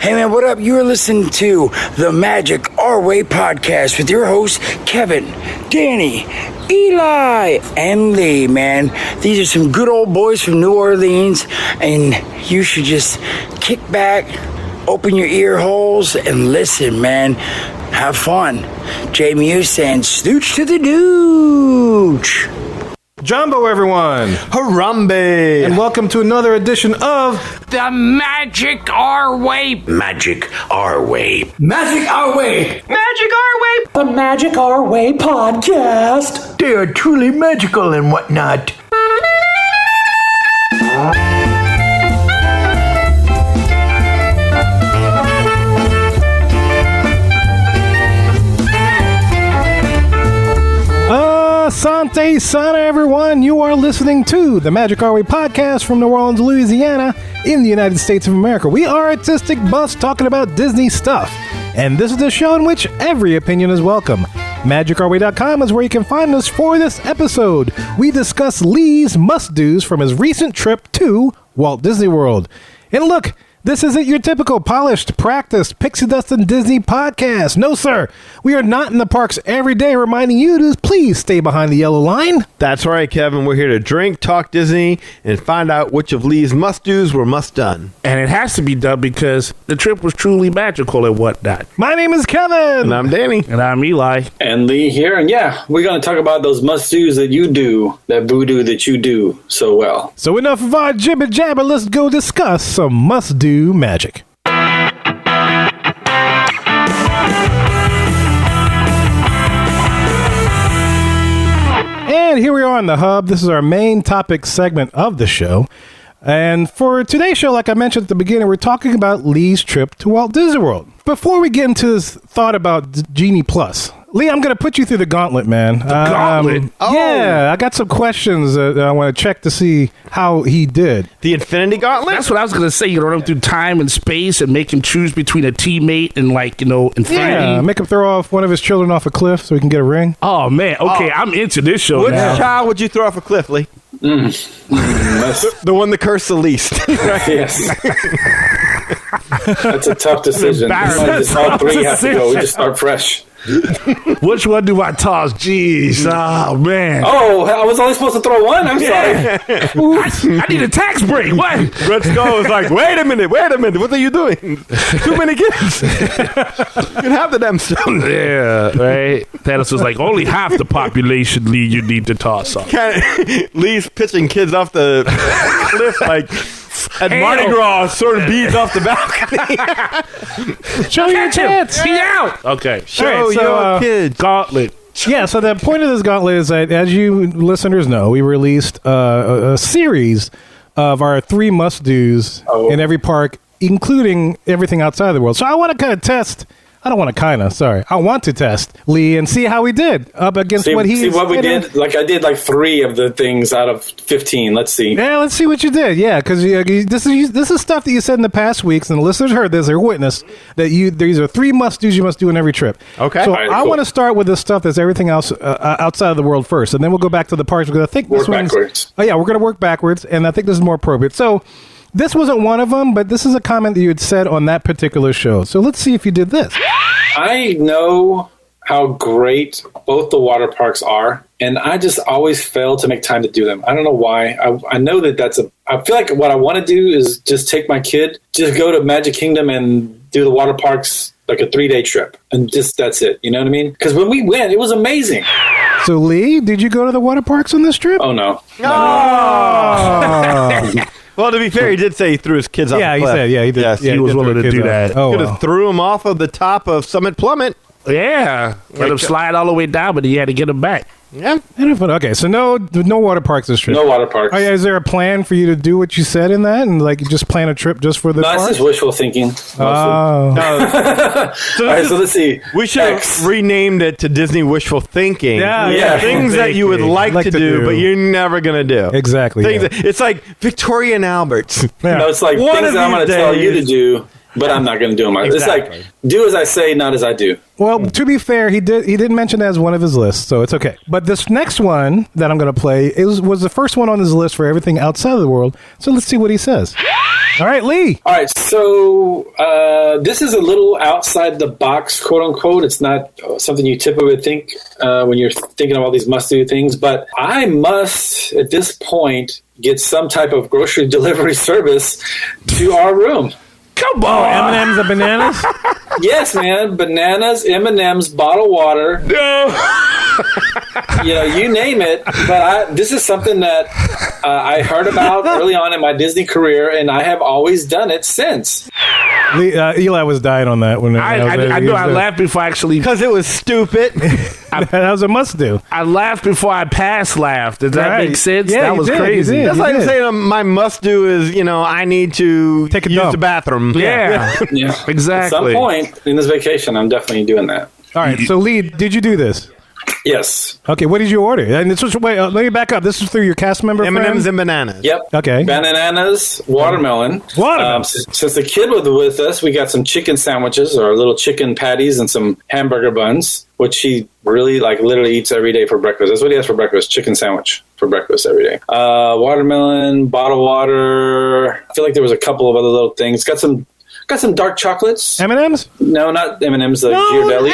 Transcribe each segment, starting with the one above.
Hey man, what up? You're listening to the Magic Our Way podcast with your hosts, Kevin, Danny, Eli, and Lee, man. These are some good old boys from New Orleans, and you should just kick back, open your ear holes, and listen, man. Have fun. Jamie is saying, stooch to the dooch. Jumbo, everyone. Harambe. And welcome to another edition of The Magic Our Way. Magic Our Way. Magic Our Way. Magic Our Way. The Magic Our Way podcast. They are truly magical and whatnot. Asante Sana, everyone. You are listening to the Magic Our Way podcast from New Orleans, Louisiana, in the United States of America. We are artistic buffs talking about Disney stuff, and this is the show in which every opinion is welcome. MagicOurWay.com is where you can find us for this episode. We discuss Lee's must-dos from his recent trip to Walt Disney World. And look, this isn't your typical polished, practiced, pixie dust and Disney podcast. No, sir. We are not in the parks every day reminding you to please stay behind the yellow line. That's right, Kevin. We're here to drink, talk Disney, and find out which of Lee's must-dos were must-done. And it has to be done because the trip was truly magical and whatnot. My name is Kevin. And I'm Danny. And I'm Eli. And Lee here. And yeah, we're going to talk about those must-dos that you do, that voodoo that you do so well. So enough of our jibber-jabber. Let's go discuss some must-do magic. And here we are on the hub. This is our main topic segment of the show. And for today's show, like I mentioned at the beginning, we're talking about Lee's trip to Walt Disney World. Before we get into this thought about Genie Plus, Lee, I'm going to put you through the gauntlet, man. The gauntlet? Yeah, I got some questions that I want to check to see how he did. The Infinity Gauntlet? That's what I was going to say. You run through time and space and make him choose between a teammate and, infinity. Yeah, make him throw off one of his children off a cliff so he can get a ring. Oh, man. Okay, I'm into this show Which now. child would you throw off a cliff, Lee? The one that cursed the least. Yes. That's a tough decision. Just all three have to go. We just start fresh. Which one do I toss? Jeez. Oh, man. Oh, I was only supposed to throw one? I'm sorry. I need a tax break. What? Red Skull was like, wait a minute. What are you doing? Too many kids. You can have the damn stuff. Yeah, right? Thanos was like, only half the population, Lee, you need to toss off. Lee's pitching kids off the cliff like at Mardi Gras, throwing beads off the balcony. Show your chance. He's out. Okay. Show All right, your kids. Gauntlet. Yeah, so the point of this gauntlet is that, as you listeners know, we released a series of our 3 must-dos in every park, including everything outside the world. So I want to kind of test... I want to test Lee and see how he did up against what he... See what we did? Like, I did 3 of the things out of 15. Let's see. Yeah, let's see what you did. Yeah, because this is stuff that you said in the past weeks, and the listeners heard this, they're witness, that these are 3 must-dos you must do in every trip. Okay. So right, I cool. want to start with the stuff that's everything else outside of the world first, and then we'll go back to the parks, because I think this one's... backwards. Oh, yeah, we're going to work backwards, and I think this is more appropriate. So... this wasn't one of them, but this is a comment that you had said on that particular show. So let's see if you did this. I know how great both the water parks are, and I just always fail to make time to do them. I don't know why. I know that I feel like what I want to do is just take my kid, just go to Magic Kingdom and do the water parks like a 3-day trip, and just that's it. You know what I mean? Because when we went, it was amazing. So Lee, did you go to the water parks on this trip? Oh, no. Oh. Well, to be fair, he did say he threw his kids off the cliff. He did. Yes, yeah, he was willing to do that. Oh, Could have threw him off of the top of Summit Plummet. Yeah. Let him slide all the way down, but he had to get him back. Yeah. Okay, so no water parks this trip. No water parks. Oh, yeah, is there a plan for you to do what you said in that, and just plan a trip just for the No, it's just wishful thinking. Oh. All right, so let's see. We should have renamed it to Disney Wishful Thinking. Yeah. Things that you would like to do, but you're never going to do. Exactly. It's like Victoria and Albert's. Yeah. No, it's like One things of that I'm going to these tell you to days. do, but I'm not going to do them. Exactly. It's like, do as I say, not as I do. Well, to be fair, he didn't mention that as one of his lists, so it's okay. But this next one that I'm going to play was the first one on his list for everything outside of the world. So let's see what he says. All right, Lee. All right, so This is a little outside the box, quote unquote. It's not something you typically would think when you're thinking of all these must-do things. But I must, at this point, get some type of grocery delivery service to our room. Come on. M&M's and bananas? Yes, man. Bananas, M&M's, bottled water. No. You name it. But this is something that I heard about early on in my Disney career, and I have always done it since. Eli was dying on that when I knew I laughed before I actually. Because it was stupid. that was a must-do. I laughed before I laughed. Does that make sense? Yeah, that you was did, crazy. you did. That's like saying my must-do is, I need to Take a use dump. the bathroom. Yeah. Yeah. Exactly. At some point in this vacation, I'm definitely doing that. All right, so Lee, did you do this? Yes. Okay, what did you order? And this was let me back up. This was through your cast member M&M's friend? and bananas. Yep. Okay. Bananas, watermelon. Watermelon. Since the kid was with us, we got some chicken sandwiches or little chicken patties and some hamburger buns, which he really literally eats every day for breakfast. That's what he has for breakfast, chicken sandwich for breakfast every day. Watermelon, bottled water. I feel like there was a couple of other little things. Got some dark chocolates. M&M's? No, not M&M's, the Ghirardelli.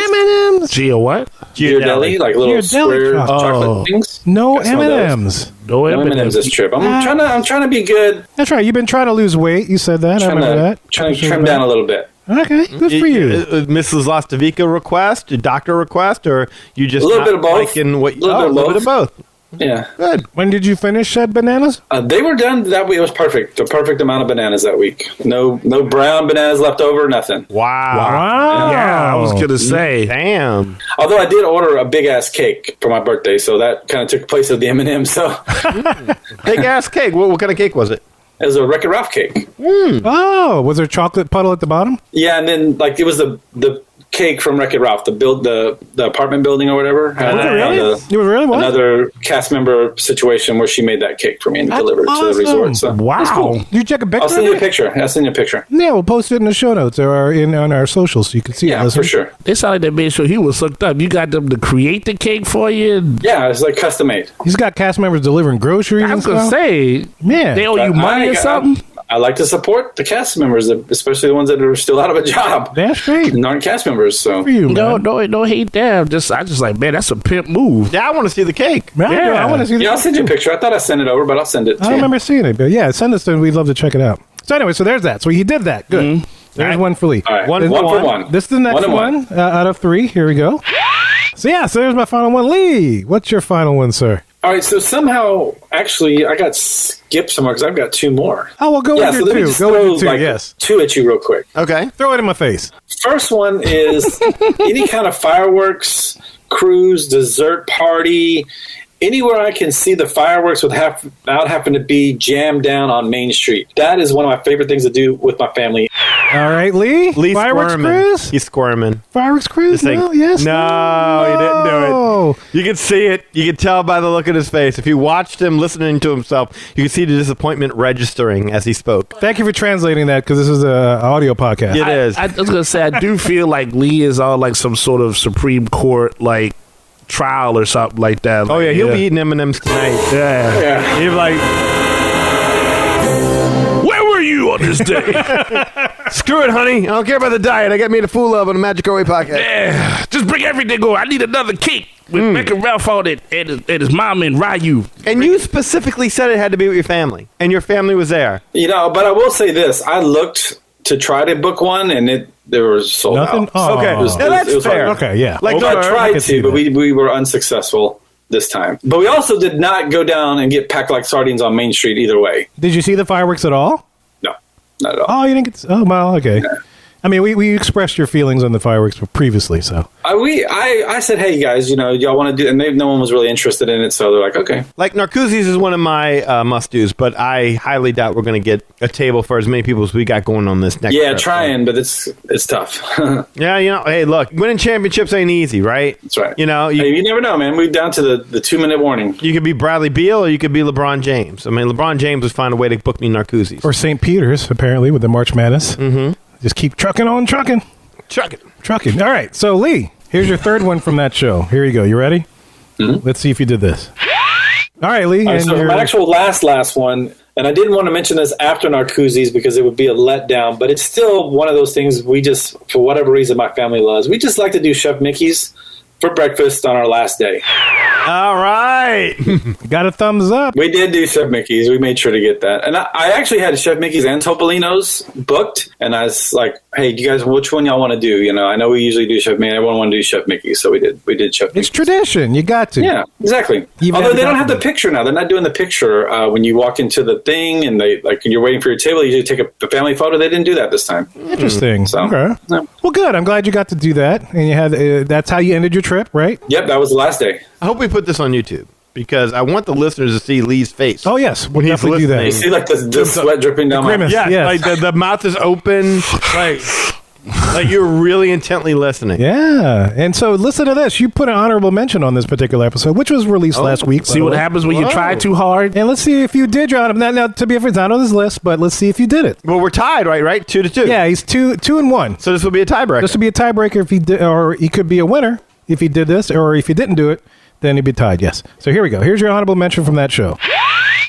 M&M's. Gio what? Ghirardelli, like little Ghirardelli square chocolate. chocolate things. No Got some of those. M&M's. No No M&Ms. M&M's this trip. I'm trying to be good. That's right. You've been trying to lose weight. You said that. I remember that. Trying to trim down a little bit. Okay, good for you. Mrs. Lostovica request, a doctor request, or you just A little not bit of both. liking what? Little bit of a little bit of both. Yeah. Good. When did you finish said bananas? They were done that week. It was perfect. The perfect amount of bananas that week. No brown bananas left over, nothing. Wow. Yeah, I was going to say. Damn. Although I did order a big-ass cake for my birthday, so that kind of took place of the M&M. So Big ass cake. What kind of cake was it? it was a Wreck-It Ralph cake. Oh, was there a chocolate puddle at the bottom? Yeah, and then it was the cake from Wreck-It Ralph, the apartment building or whatever. Was it really? It was really what? Another cast member situation where she made that cake for me and That's delivered it to the awesome. resort. So Wow. it's cool. Did you check a picture? I'll send you a of it? picture. I'll send you a picture. Yeah, we'll post it in the show notes or on our socials so you can see it. Yeah, Listen. for sure. They sounded like they made sure he was hooked up. You got them to create the cake for you. Yeah, it's like custom made. He's got cast members delivering groceries I and was going to stuff. say, Yeah. they owe you money or something? I like to support the cast members, especially the ones that are still out of a job. That's great. And aren't cast members, so For you, man. No hate them. I just like, man, that's a pimp move. Yeah, I want to see the cake. Man, I want to see yeah, I'll send you a picture. I thought I sent it over, but I'll send it to I don't you. remember seeing it, but yeah, send us to. We'd love to check it out. So anyway, so there's that. So he did that. Good. There's one for Lee. All right, One one for for one. This is the next One and one out of 3. Here we go. So there's my final one. Lee, what's your final one, sir? All right, so somehow, actually, I got skipped somewhere because I've got 2 more. Oh, well, go Yeah, with so your let me 2. just Go with throw your 2, yes. 2 at you real quick. Okay. Throw it in my face. First one is any kind of fireworks, cruise, dessert party, anywhere I can see the fireworks without having to be jammed down on Main Street. That is one of my favorite things to do with my family. All right, Lee. Lee Fireworks squirming. cruise? He's squirming. Fireworks cruise? This thing- No, yes. No, he didn't do it. No. You can see it. You can tell by the look on his face. If you watched him listening to himself, you can see the disappointment registering as he spoke. Thank you for translating that because this is an audio podcast. It is. I was going to say, I do feel like Lee is on like some sort of Supreme Court trial or something like that. Oh yeah, he'll be eating M&Ms tonight. Yeah. Yeah. He'll be like, Where were you on this day? screw it, honey. I don't care about the diet. I got made a fool of on the Magic Away podcast. Yeah. Just bring everything over. I need another cake with Wreck-It Ralph on it and his mom and Ryu. And you specifically said it had to be with your family, and your family was there. But I will say this. I looked to try to book one, and they were sold Nothing? out. Oh. Okay, It was- now that's it was fair. hard. Okay, yeah. Like, I I tried can see to, but that. we were unsuccessful this time. But we also did not go down and get packed like sardines on Main Street either way. Did you see the fireworks at all? No, not at all. Oh, you didn't get. Oh, well, okay. I mean, we expressed your feelings on the fireworks previously, so. I said, hey guys, y'all want to do, and no one was really interested in it, so they're like, okay. Like, Narcoossee's is one of my must-dos, but I highly doubt we're going to get a table for as many people as we got going on this next Yeah, trip. trying, but it's tough. Yeah, hey, look, winning championships ain't easy, right? That's right. You You never know, man. We're down to the 2-minute warning. You could be Bradley Beal or you could be LeBron James. I mean, LeBron James would find a way to book me Narcoossee's. Or St. Peter's, apparently, with the March Madness. Mm-hmm. Just keep trucking on trucking. Trucking. All right, so Lee, here's your third one from that show. Here you go. You ready? Mm-hmm. Let's see if you did this. All right, Lee. All right, so my actual last one And I didn't want to mention this after Narcoossee's because it would be a letdown, but it's still one of those things we just, for whatever reason, my family loves. We just like to do Chef Mickey's for breakfast on our last day. All right. Got a thumbs up. We did do Chef Mickey's. We made sure to get that. And I actually had Chef Mickey's and Topolino's booked. And I was like, hey, do you guys, which one y'all want to do? You know, I know we usually do Chef Mickey. Everyone want to do Chef Mickey's. So we did Chef Mickey's. It's tradition. You got to. Yeah, exactly. Although they don't have the picture now. They're not doing the picture when you walk into the thing and they like you're waiting for your table. You usually take a family photo. They didn't do that this time. Interesting. So, okay. yeah. Well, good. I'm glad you got to do that. And you had that's how you ended your trip, right? Yep, that was the last day. I hope we put this on YouTube because I want the listeners to see Lee's face. Oh, yes. We'll When he's definitely do that. You see like the sweat dripping down my grimace. Yeah, Yes. like the mouth is open, like you're really intently listening. Yeah. And so listen to this. You put an honorable mention on this particular episode, which was released last week. See what happens when you try too hard. And let's see if you did your honorable. Now, to be fair, it's not on this list, but let's see if you did it. Well, we're tied, right? 2-2. Yeah, he's 2-1. So this will be a tiebreaker. This would be a tiebreaker if he did, or he could be a winner if he did this, or if he didn't do it, then he'd be tied. Yes. So here we go. Here's your honorable mention from that show.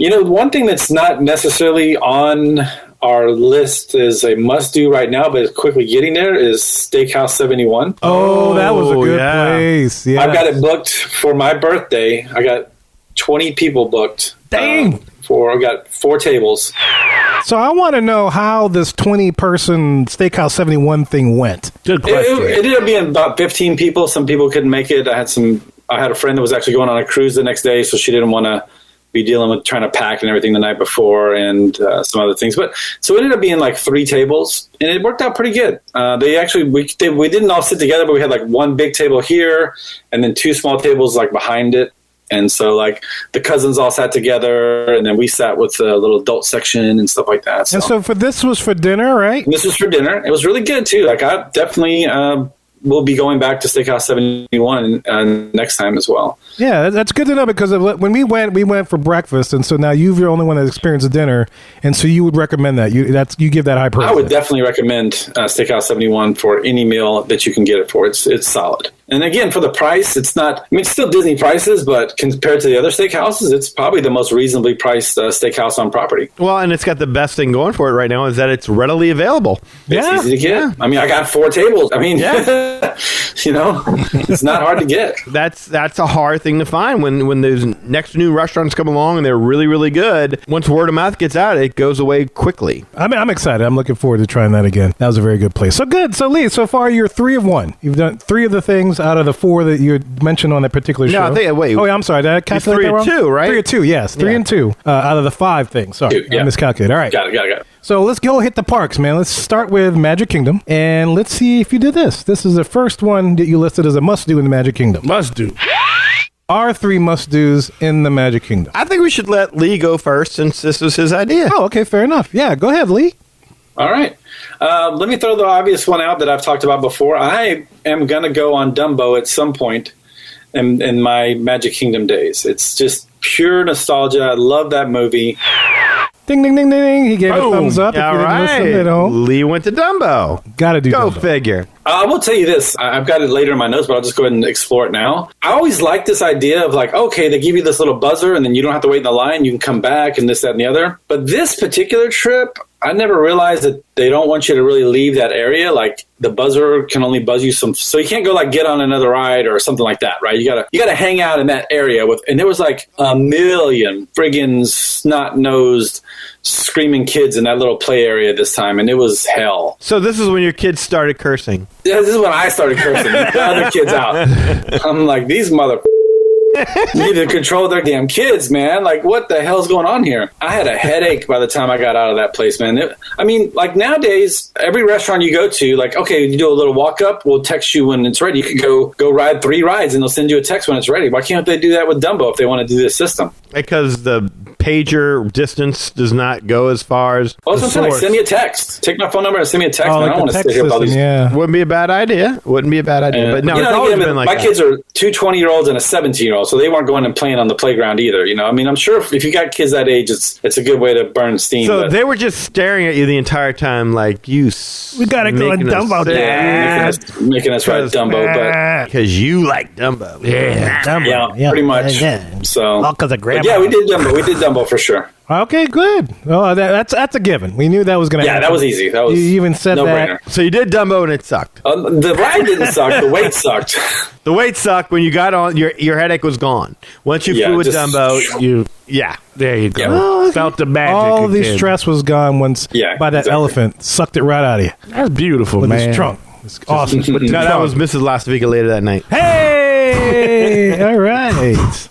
You know, one thing that's not necessarily on our list is a must-do right now, but is quickly getting there, is Steakhouse 71. Oh, that was a good yeah. place. Yeah. I've got it booked for my birthday. I got 20 people booked. Dang. I got 4 tables. So I want to know how this 20-person Steakhouse 71 thing went. Good It question. ended up being about 15 people. Some people couldn't make it. I had a friend that was actually going on a cruise the next day, so she didn't want to be dealing with trying to pack and everything the night before and some other things. But so it ended up being like 3 tables, and it worked out pretty good. We didn't all sit together, but we had like one big table here and then 2 small tables like behind it. And so like the cousins all sat together, and then we sat with the little adult section and stuff like that. And so this was for dinner, right? This was for dinner. It was really good too. Like I definitely will be going back to Steakhouse 71 next time as well. Yeah, that's good to know because when we went for breakfast, and so now you're the only one that experienced dinner, and so you would recommend that. You give that high praise. I would definitely recommend Steakhouse 71 for any meal that you can get it for. It's solid. And again, for the price, it's not, I mean, it's still Disney prices, but compared to the other steakhouses, it's probably the most reasonably priced steakhouse on property. Well, and it's got the best thing going for it right now is that it's readily available. It's easy to get. Yeah. I mean, I got 4 tables. I mean, you know, it's not hard to get. That's a hard thing to find when those next new restaurants come along and they're really, really good. Once word of mouth gets out, it goes away quickly. I'm excited. I'm looking forward to trying that again. That was a very good place. So good. So Lee, so far you're 3 of 1. You've done 3 of the things out of the 4 that you had mentioned on that particular show. No, I think, wait. Oh, yeah, I'm sorry. Did I calculate that wrong? 3 of 2, right? 3 of 2, yes. 3 and 2 out of the 5 things. Sorry, 2, yeah. I miscalculated. All right. Got it. So let's go hit the parks, man. Let's start with Magic Kingdom, and let's see if you did this. This is the first one that you listed as a must-do in the Magic Kingdom. Must do. Our 3 must-dos in the Magic Kingdom. I think we should let Lee go first since this was his idea. Oh, okay, fair enough. Yeah, go ahead, Lee. All right. Let me throw the obvious one out that I've talked about before. I am going to go on Dumbo at some point in my Magic Kingdom days. It's just pure nostalgia. I love that movie. Ding, ding, ding, ding, ding. He gave a Boom. thumbs up. If All you didn't right. listen at home. Lee went to Dumbo. Got to do Go Dumbo. figure. I will tell you this. I've got it later in my notes, but I'll just go ahead and explore it now. I always like this idea of like, okay, they give you this little buzzer and then you don't have to wait in the line. You can come back and this, that, and the other. But this particular trip, I never realized that they don't want you to really leave that area. Like the buzzer can only buzz you so you can't go like get on another ride or something like that, right? You gotta hang out in that area and there was like a million friggin' snot-nosed screaming kids in that little play area this time, and it was hell. So this is when your kids started cursing. Yeah, this is when I started cursing the other kids out. I'm like, these mother need to control their damn kids, man. Like, what the hell's going on here? I had a headache by the time I got out of that place, man. Like nowadays, every restaurant you go to, like, okay, you do a little walk up, we'll text you when it's ready. You can go ride 3 rides and they'll send you a text when it's ready. Why can't they do that with Dumbo if they want to do this system? Because the pager distance does not go as far as Well, the that's what I'm saying. Like, source. send me a text. Take my phone number and send me a text, man. I like don't the want to text sit here with all system, these. yeah. Wouldn't be a bad idea. But no, You it's know, always again, been like my that. kids are 2 20-year-olds and a 17-year-old, so they weren't going and playing on the playground either. You know, I mean, I'm sure if you got kids that age, it's a good way to burn steam. So but- they were just staring at you the entire time like, we gotta go on Dumbo, Dad. making us ride Dumbo, but because you like Dumbo. Yeah. yeah, pretty much. So, All 'cause of but grandma. yeah, we did Dumbo. Dumbo for sure. Okay, good. Oh, that's a given. We knew that was going to happen. Yeah, that was easy. That was You even said no that. brainer. So you did Dumbo and it sucked. The ride didn't suck. The wait sucked. The wait sucked when you got on. Your headache was gone. Once you Yeah, flew with just- Dumbo, there you go. Oh, Felt the magic. all the again. stress was gone once Yeah, by that exactly. elephant. Sucked it right out of you That's beautiful, with man. his trunk. It's awesome. No, that was Mrs. Last Week later that night. Hey! All right.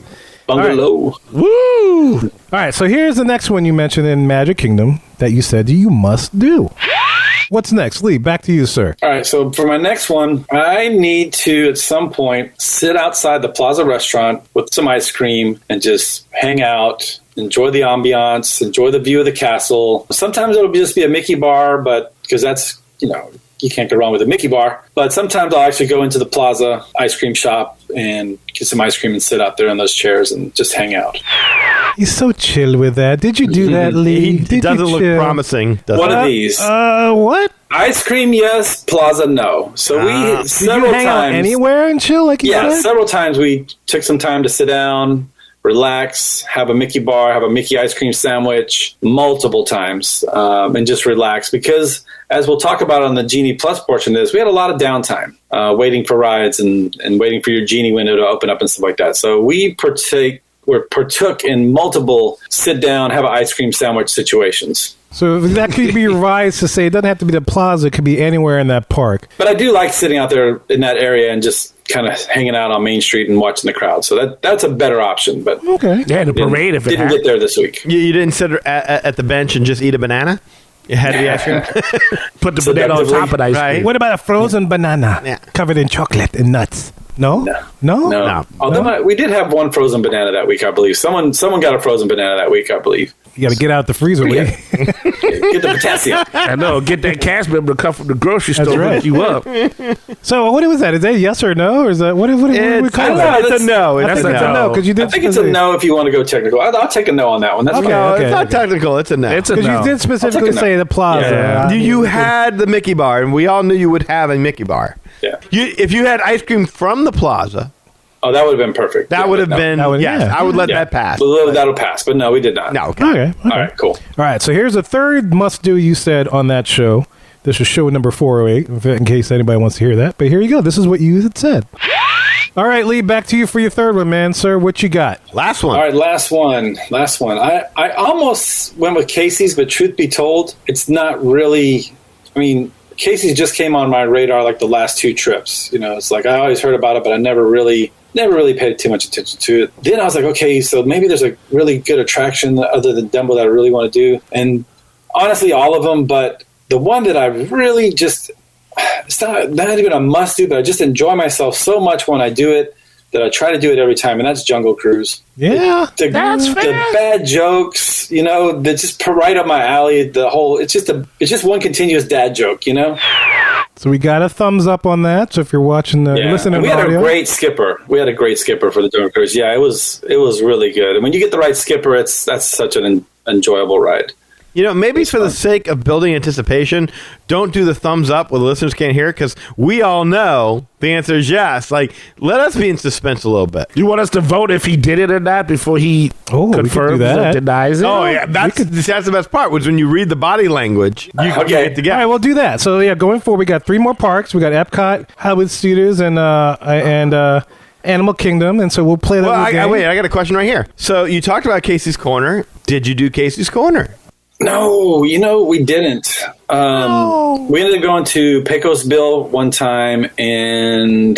Bungalow. Woo! All right, so here's the next one you mentioned in Magic Kingdom that you said you must do. What's next? Lee, back to you, sir. All right, so for my next one, I need to at some point sit outside the Plaza restaurant with some ice cream and just hang out, enjoy the ambiance, enjoy the view of the castle. Sometimes it'll just be a Mickey bar, but because that's, you can't go wrong with a Mickey bar. But sometimes I'll actually go into the Plaza ice cream shop and get some ice cream and sit out there in those chairs and just hang out. He's so chill with that. Did you do that, Lee? He Did doesn't you look chill? promising. Does One he? of these. What? Ice cream, yes. Plaza, no. So we Did you several hang out times. anywhere and chill like you Yeah, said? several times we took some time to sit down, relax, have a Mickey bar, have a Mickey ice cream sandwich multiple times, and just relax. Because as we'll talk about on the Genie Plus portion of this, we had a lot of downtime waiting for rides and waiting for your Genie window to open up and stuff like that. So we partook in multiple sit down, have an ice cream sandwich situations. So that could be revised to say it doesn't have to be the Plaza. It could be anywhere in that park. But I do like sitting out there in that area and just kind of hanging out on Main Street and watching the crowd. So that's a better option. But Okay. Yeah, the parade if it didn't happened. get there this week. You didn't sit at the bench and just eat a banana? You had to be ice cream? Put the banana on top of the ice cream. Right. What about a frozen banana Yeah. covered in chocolate and nuts? No? No? No. Although we did have one frozen banana that week, I believe. Someone got a frozen banana that week, I believe. You got to get out the freezer, Lee. Yeah. Get the potassium. I know. Get that cast member to come from the grocery store right. hook you up. So what was that? Is that yes or no? Or is that what do we It's, call I don't that? know. it's a no. I It's think a it's a no no. because you did. I think it's a no if you want to go technical. I'll take a no on that one. That's Okay. No, fine. it's not technical. It's a no. It's a Because no. you did specifically I'll take a no. say the Plaza. Yeah. You had the Mickey bar, and we all knew you would have a Mickey bar. Yeah. If you had ice cream from the Plaza, Oh, that would have been perfect. that Yeah, would have but no. been, That would- yes, yeah. I would let Yeah. that pass. But that'll pass. But no, we did not. No, okay. Okay. All right, cool. All right. So here's a third must-do you said on that show. This is show number 408, in case anybody wants to hear that. But here you go. This is what you had said. All right, Lee, back to you for your third one, man. Sir, what you got? Last one. All right, last one. I almost went with Casey's, but truth be told, it's not really. I mean, Casey's just came on my radar like the last two trips. It's like I always heard about it, but I never really paid too much attention to it. Then I was like, okay, so maybe there's a really good attraction other than Dumbo that I really want to do. And honestly, all of them, but the one that I really just, it's not even a must do, but I just enjoy myself so much when I do it that I try to do it every time, and that's Jungle Cruise. Yeah. The bad jokes, they're just right up my alley. It's just one continuous dad joke, So we got a thumbs up on that. So if you're watching the listening And we had audio, a great skipper. We had a great skipper for the Jungle Cruise. Yeah, it was really good. And when you get the right skipper, that's such an enjoyable ride. Maybe for the sake of building anticipation, don't do the thumbs up where the listeners can't hear, because we all know the answer is yes. Like, let us be in suspense a little bit. You want us to vote if he did it or not before he we could do confirms that. or denies it? Oh, yeah, that's the best part, was when you read the body language, you Okay. get to all guess. right, we'll do that. So yeah, going forward, we got 3 more parks. We got Epcot, Hollywood Studios, and Animal Kingdom, and so we'll play that. Well, game. I got a question right here. So you talked about Casey's Corner. Did you do Casey's Corner? No, we didn't. We ended up going to Pecos Bill one time and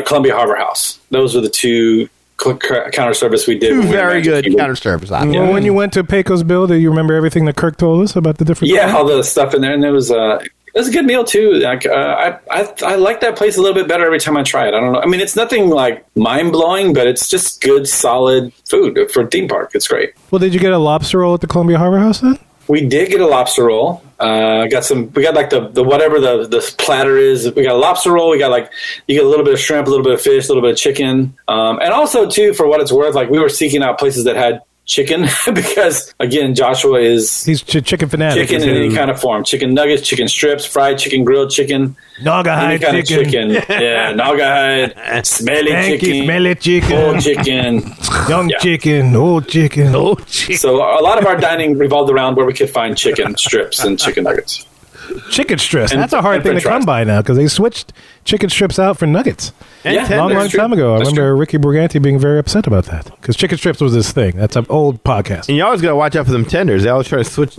Columbia Harbor House. Those were the two counter service we did. Two when we were in very Magic good Kingdom. counter service options. Well, when you went to Pecos Bill, do you remember everything that Kirk told us about the different? Yeah, all the stuff in there, and it was a good meal too. Like, I like that place a little bit better every time I try it. I don't know. I mean, it's nothing like mind blowing, but it's just good, solid food for a theme park. It's great. Well, did you get a lobster roll at the Columbia Harbor House then? We did get a lobster roll. We got like the whatever the platter is. We got a lobster roll. You get a little bit of shrimp, a little bit of fish, a little bit of chicken. And also too, for what it's worth, like we were seeking out places that had chicken because again, Joshua is He's chicken fanatic. chicken in any kind of form. Chicken nuggets, chicken strips, fried chicken, grilled chicken. Naugahyde Any kind of chicken. Yeah, Naugahyde, smelly Thank you, chicken, smelly chicken. old chicken. Young Yeah. chicken, old chicken. So a lot of our dining revolved around where we could find chicken strips and chicken nuggets. Chicken strips. And- That's a hard and thing to french come by now because they switched chicken strips out for nuggets. And Yeah. tenders. Long That's true. time ago. I That's remember Ricky Briganti being very upset about that because chicken strips was his thing. That's an old podcast. And you always got to watch out for them tenders. They always try to switch,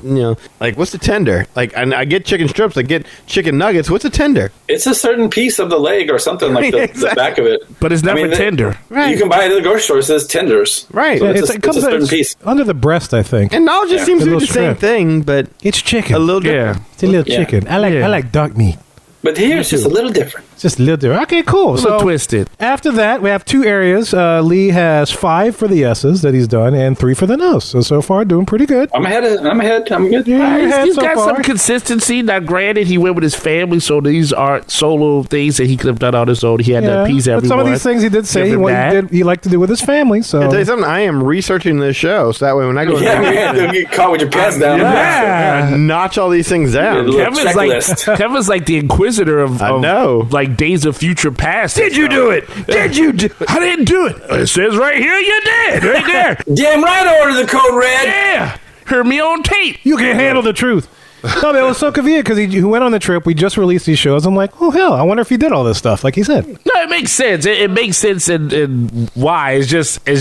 like, what's the tender? Like, I get chicken strips, I get chicken nuggets. What's a tender? It's a certain piece of the leg or something like the back of it. But it's never tender. Right. You can buy it at the grocery store. It says tenders. Right. So Yeah, it's a certain piece. under the breast, I think. And now it just seems A to be little the same strip. thing, but It's chicken. a little different. Yeah. It's a little Yeah. chicken. I like dark meat. But here it's just a little different. It's just a little different. Okay, cool. A So little twisted. after that, we have 2 areas. Lee has 5 for the yeses that he's done and 3 for the nos. So far, doing pretty good. I'm ahead. I'm good. Yeah, you're ahead He's so got far. some consistency. Now, granted, he went with his family, so these aren't solo things that he could have done on his own. He had to appease but everyone. some of these things he did say Give him what that. he liked to do with his family. So I'll tell you something, I am researching this show, so that way when I go Yeah, man, don't get caught with your pants down. Yeah. notch all these things down. Yeah, Kevin's checklist. Kevin's like the inquisitor of I know. like Days of Future Past. Did you do it? Did you do I didn't do it. It says right here you did. Right there. Damn right I ordered the code red. Yeah. Heard me on tape. you can handle the truth. No, but it was so convenient because he went on the trip. We just released these shows. I'm like, oh, hell, I wonder if he did all this stuff, like he said. No, it makes sense. It makes sense and why. It's just Yeah,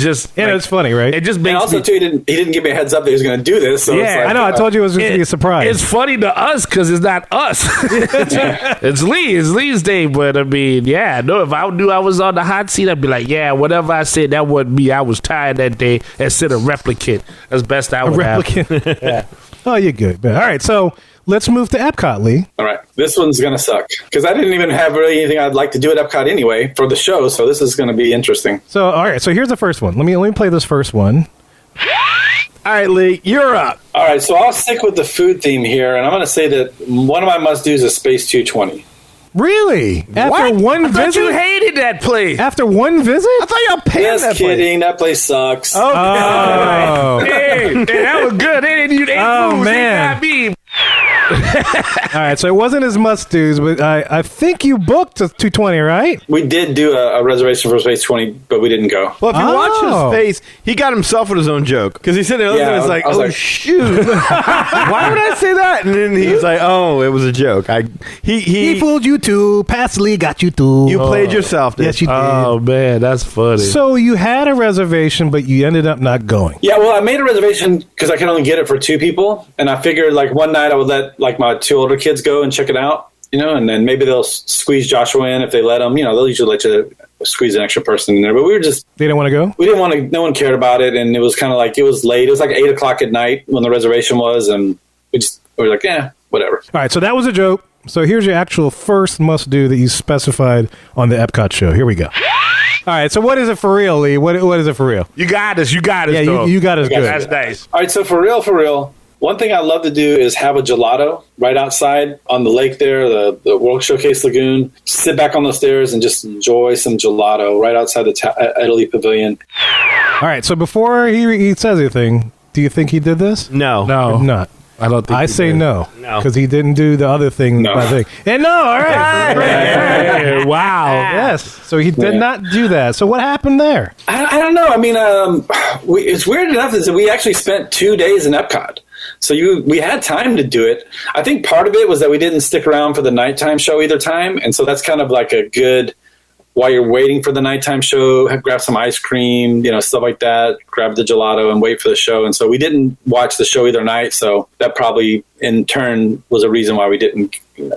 like, it's funny, right? It just And makes also, me, too, he didn't give me a heads up that he was going to do this. So Yeah, it's like, I know. I told you it was going to be a surprise. It's funny to us because it's not us. It's Lee. It's Lee's day. But I mean, yeah, no. If I knew I was on the hot seat, I'd be like, yeah, whatever I said, that wasn't me. I was tired that day and said a replicant. That's best I a would have. replicant. Oh, you're good. All right, so let's move to Epcot, Lee. all right, this one's going to suck because I didn't even have really anything I'd like to do at Epcot anyway for the show. So this is going to be interesting. So, all right, so here's the first one. Let me play this first one. All right, Lee, you're up. All right, so I'll stick with the food theme here, and I'm going to say that one of my must-dos is Space 220. Really? After one I thought visit? you hated that place. After one visit? I thought y'all paid Just that place. kidding. That place sucks. Oh, Hey, that was good. They didn't. They Oh, moves. man. They got me. all right. So it wasn't his must-dos, but I think you booked a 220, right? We did do a reservation for Space 20, but we didn't go. Well, if you Oh. watch his face, he got himself with his own joke. Because he said there, Yeah, and was like, I was oh, like- shoot. Why would I say that? And then he's like, oh, it was a joke. He fooled you too. Lee got you too. you played yourself. Dude. Yes, you did. Oh man, that's funny. So you had a reservation, but you ended up not going. Yeah, well, I made a reservation because I could only get it for 2 people, and I figured like one night I would let like my 2 older kids go and check it out, and then maybe they'll squeeze Joshua in if they let them. They'll usually let you squeeze an extra person in there, but we They didn't want to go? didn't want to. No one cared about it, and it was kind of like it was late. It was like 8:00 at night when the reservation was, and we were like, whatever. All right, so that was a joke. So here's your actual first must-do that you specified on the Epcot show. Here we go. All right, so what is it for real, Lee? What is it for real? you got us. You got us. Yeah, though. you got us good. That's nice. All right, so for real, one thing I love to do is have a gelato right outside on the lake there, the World Showcase Lagoon. Sit back on the stairs and just enjoy some gelato right outside the Italy Pavilion. All right, so before he says anything, do you think he did this? No. No, Or not? I don't think. I he say did. no. No. Because he didn't do the other thing. No. I think. And no, all right. Hey, wow. Yes. So he did Yeah. not do that. So what happened there? I don't know. I mean, it's weird enough is that we actually spent 2 days in Epcot. So we had time to do it. I think part of it was that we didn't stick around for the nighttime show either time. And so that's kind of like a good, while you're waiting for the nighttime show, grab some ice cream, stuff like that, grab the gelato and wait for the show. And so we didn't watch the show either night. So that probably in turn was a reason why we didn't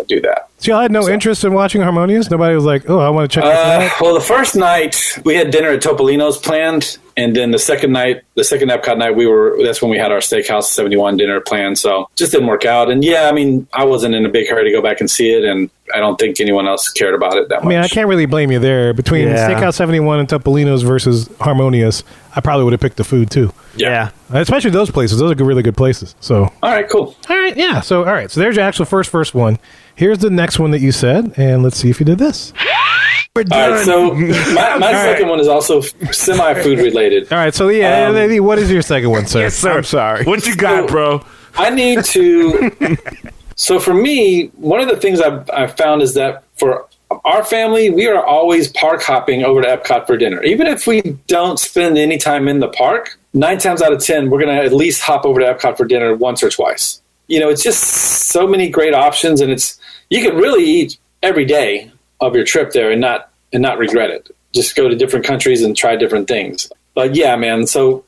do that. So y'all had no interest in watching Harmonious? Nobody was like, oh, I want to check this out? Well, the first night we had dinner at Topolino's planned, and then the second Epcot night, that's when we had our Steakhouse 71 dinner planned. So just didn't work out. And yeah, I mean, I wasn't in a big hurry to go back and see it, and I don't think anyone else cared about it that much. I mean, I can't really blame you there. Between Yeah. Steakhouse 71 and Topolino's versus Harmonious, I probably would have picked the food too. Yeah. Especially those places. Those are really good places. So, All right, cool. all right, yeah. So, all right. So there's your actual first one. Here's the next one that you said, and let's see if you did this. All right, so my second one is also semi-food related. All right, so Lee, what is your second one, sir? Yes, sir. I'm sorry. What you got, bro? I need to. So for me, one of the things I've found is that for our family, we are always park hopping over to Epcot for dinner. Even if we don't spend any time in the park, 9 times out of 10, we're going to at least hop over to Epcot for dinner once or twice. You know, it's just so many great options, and you can really eat every day of your trip there and not regret it. Just go to different countries and try different things. But yeah, man, so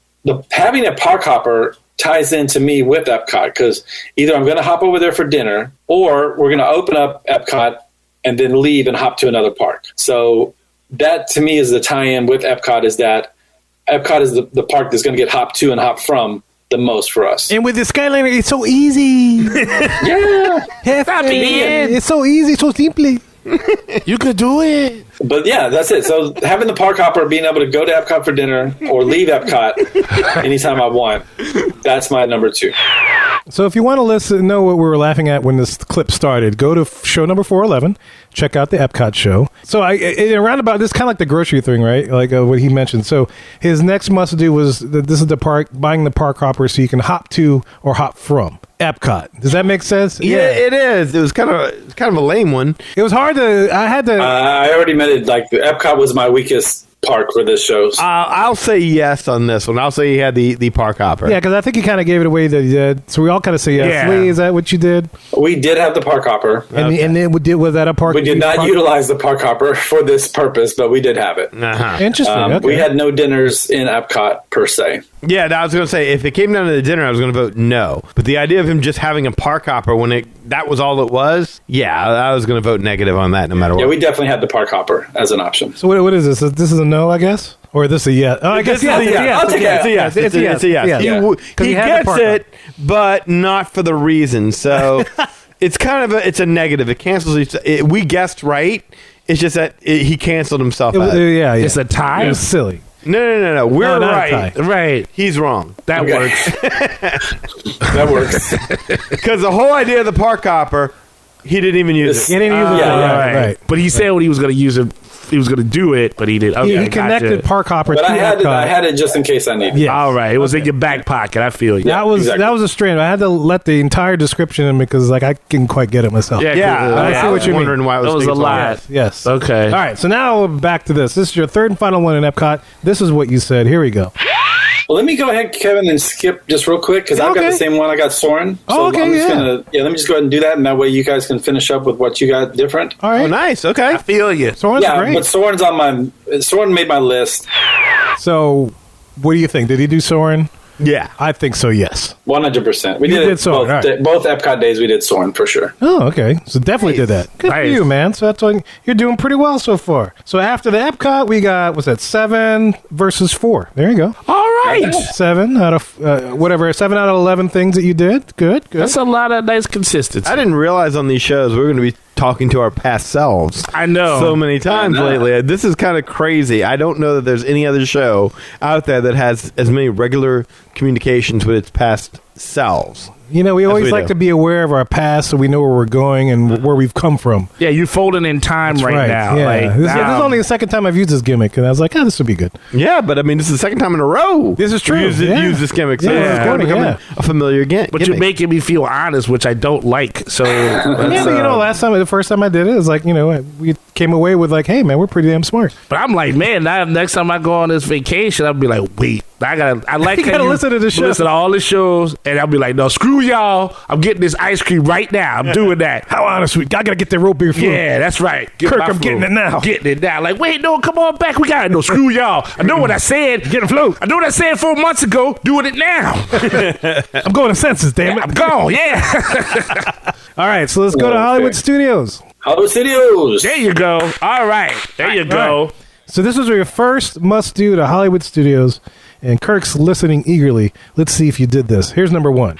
having a park hopper ties into me with Epcot, because either I'm going to hop over there for dinner or we're going to open up Epcot and then leave and hop to another park. So that to me is the tie-in with Epcot, is that Epcot is the park that's going to get hopped to and hopped from the most for us. And with the Skyliner, it's so easy. Yeah. It's so easy, so simply. You could do it. But yeah, that's it. So having the park hopper, being able to go to Epcot for dinner or leave Epcot anytime I want, that's my number 2. So if you want to know what we were laughing at when this clip started, go to show number 411, check out the Epcot show. So around about this, kind of like the grocery thing, right? Like what he mentioned. So his next must do was this is the park, buying the park hopper so you can hop to or hop from Epcot. Does that make sense? Yeah, it is. It was kind of a lame one. It was hard to. I already meant it. Like the Epcot was my weakest park for this show. I'll say yes on this one. I'll say he had the park hopper. Yeah, because I think he kind of gave it away that he did. So we all kind of say yes. Yeah. Lee, is that what you did? We did have the park hopper. And then was that a park? We did not utilize the park hopper for this purpose, but we did have it. Uh-huh. Interesting. Okay. We had no dinners in Epcot per se. Yeah, I was going to say, if it came down to the dinner, I was going to vote no. But the idea of him just having a park hopper when that was all it was, yeah, I was going to vote negative on that no matter what. Yeah, we definitely had the park hopper as an option. So what is this? This is a no, I guess? Or this is a yes? Oh, I guess This is a yes. I'll take it. It's a yes. It's a yes. It's a yes. Yeah. He gets it, but not for the reason. So it's kind of it's a negative. It cancels. We guessed right. It's just that he canceled himself out. Yeah. It's a tie? It was silly. No. We're not a right. tie. Right. He's wrong. That Okay. works. That works. Because the whole idea of the park hopper, he didn't even use He it. didn't use it. yeah, Right. But he said when he was going to use it, he was going to do it, but he didn't. Okay, He connected gotcha. park hopper But to I had Epcot. it just in case I needed it. Yeah. All right. It was in your back pocket. I feel you. That was a strain. I had to let the entire description in because I couldn't quite get it myself. Yeah. I see what you mean. wondering why it was That was a taking so long. lot. Yes. Okay. All right. So now back to this. This is your third and final one in Epcot. This is what you said. Here we go. Well, let me go ahead, Kevin, and skip just real quick because I've got Okay. the same one. I got Soren. Oh, okay, I'm just yeah. let me just go ahead and do that, and that way you guys can finish up with what you got different. All right. Oh, nice. Okay. I feel you. Soren's Yeah, great. but Soren's Soren made my list. So, what do you think? Did he do Soren? Yeah. I think so. Yes. 100%. We You did did Soren, all right. both Epcot days. We did Soren for sure. Oh, okay. So definitely did that. Good for Nice. you, man. So that's what you're doing pretty well so far. So after the Epcot, we got 7 versus 4. There you go. All right. 7 out of 7 out of 11 things that you did. Good. That's a lot of nice consistency. I didn't realize on these shows we were going to be talking to our past selves I know. so many times I know. lately. This is kind of crazy. I don't know that there's any other show out there that has as many regular communications with its past selves. You know, we always we like do. to be aware of our past so we know where we're going and where we've come from. Yeah, you're folding in time right now. Yeah. Like, This is now- only the second time I've used this gimmick, and I was like, this would be good. Yeah, but I mean, this is the second time in a row. This is true. We use this gimmick. So Yeah, it's going to yeah. become a familiar gimmick. But you're making me feel honest, which I don't like. So, Yeah, but the first time I did it, it was like, we came away with like, hey, man, we're pretty damn smart. but I'm like, man, now next time I go on this vacation, I'll be like, wait, I like You how gotta listen to the show. listen to all the shows, and I'll be like, no, screw y'all. I'm getting this ice cream right now. I'm doing that. How honest I gotta get that root beer food. Yeah, that's right. Get Kirk, my I'm getting food. it now. Getting it now. Like, wait, no, come on back. We got it. No, screw y'all. I know what I said. Get a float. I know what I said 4 months ago. Doing it now. I'm going to census, damn it. I'm gone. Yeah. All right, so let's go to Okay. Hollywood Studios. Hollywood Studios. There you go. All right. There you go. right. So this was your first must-do to Hollywood Studios, and Kirk's listening eagerly. Let's see if you did this. Here's number 1.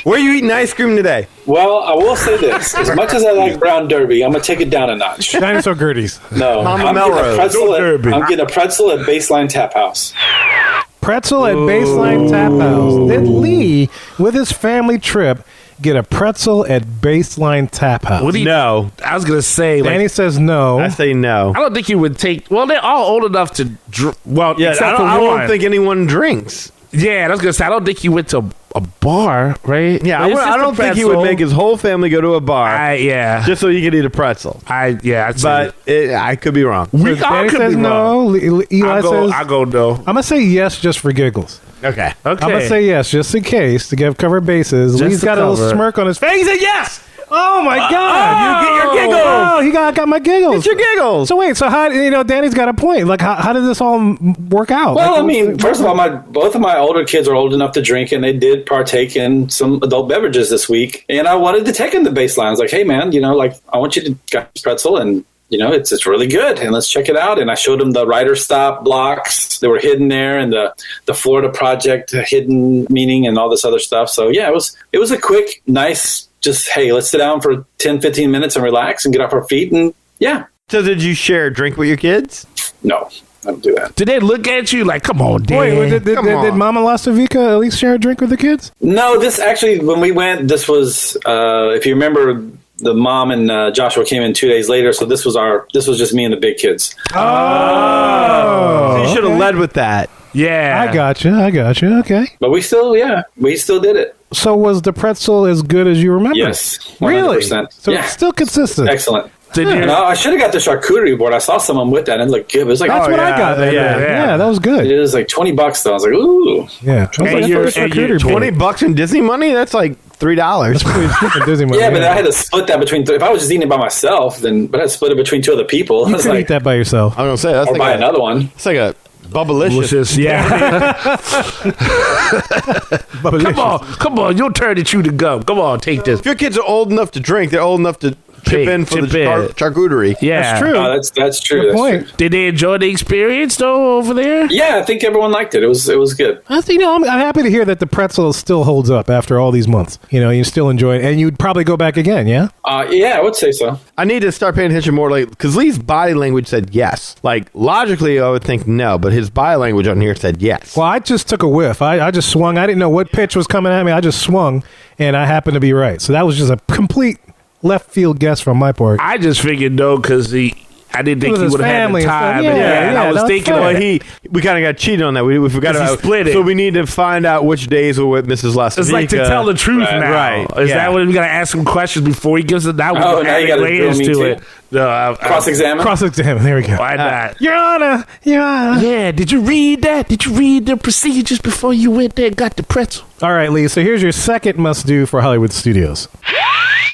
Where are you eating ice cream today? Well, I will say this: as much as I like Brown Derby, I'm gonna take it down a notch. Dinosaur Gerties. No, Mama I'm Melrose. I'm getting a pretzel at Baseline Tap House. Pretzel at Baseline Tap House. Then Lee, with his family trip, get a pretzel at Baseline Tap House? What do you, No. I was gonna say, like, Danny says no. I say no. I don't think you would take. Well, they're all old enough to. Well, Yeah, except I for don't one. think anyone drinks. Yeah, I was gonna say I don't think you went to a bar, right? Yeah, Like, it's I just a don't think he would pretzel. make his whole family go to a bar Yeah, just so he could eat a pretzel. I'd say But I could be wrong. we all Danny could says be no. wrong. Eli says I go no. I'm gonna say yes just for giggles. Okay. Okay, I'm gonna say yes just in case to give cover bases. Just Lee's to got a little cover. smirk on his face. He said yes. Oh my God! You get your giggles. Oh, he got my giggles. It's your giggles. So wait, so how? Danny's got a point. Like, how did this all work out? Well, Like, I mean, first of all, both of my older kids are old enough to drink, and they did partake in some adult beverages this week. And I wanted to take them to Baseline. I was like, hey, man, I want you to get this pretzel, and it's really good, and let's check it out. And I showed them the Writer Stop blocks that were hidden there, and the Florida Project hidden meaning, and all this other stuff. So yeah, it was a quick, nice. Just, hey, let's sit down for 10, 15 minutes and relax and get off our feet. And yeah. So did you share a drink with your kids? No, I don't do that. did they look at you like, come on, Dad? Wait, did Come on. Mama Lastavica at least share a drink with the kids? No, this actually, when we went, this was, if you remember, the mom and Joshua came in 2 days later. So this was just me and the big kids. So you should have led with that. Yeah, I got you. Okay. But we still did it. So was the pretzel as good as you remember? Yes. 100%. Really? So yeah. it's still consistent. Excellent. Did you? No, I should have got the charcuterie board. I saw someone with that and it looked good. It was like, That's what I yeah, got. yeah, Yeah, that was good. it was like $20 though. I was like, ooh. Yeah. I was And like, you're- that's and you're charcuterie board. $20 in Disney money? That's like $3. Pretty stupid Disney movie. Yeah, but I had to split that between. If I was just eating it by myself, then but I had to split it between two other people. You I was could like, eat that by yourself. I was gonna say that's or like buy another one. It's like a bubblicious. Delicious, yeah. Come on, your turn to chew the gum. Come on, take this. If your kids are old enough to drink, they're old enough to chip in for chip the in. charcuterie. Yeah, That's true. That's true. Good That's point. true. Did they enjoy the experience though over there? Yeah, I think everyone liked it. It was good. I'm happy to hear that the pretzel still holds up after all these months. You still enjoy it, and you'd probably go back again, yeah? Yeah, I would say so. I need to start paying attention more, like because Lee's body language said yes. Like logically, I would think no, but his body language on here said yes. Well, I just took a whiff. I just swung. I didn't know what pitch was coming at me. I just swung, and I happened to be right. So that was just a complete left field guess from my part. I just figured no, because I didn't think With he his would have had family the and stuff. time. Yeah, and yeah, I was that's thinking, fair. Well, we kind of got cheated on that. We forgot 'Cause he about split it. So we need to find out which days were with Mrs. Lastavica. it's like to tell the truth Right, now. right, Is yeah. that what we got to ask him questions before he gives it? Now we're Oh, now you adding gotta layers drill me to too. it. No, Cross-examine. Cross-examine. There we go. why not? Your Honor. Yeah, did you read that? Did you read the procedures before you went there and got the pretzel? All right, Lee. So here's your second must-do for Hollywood Studios.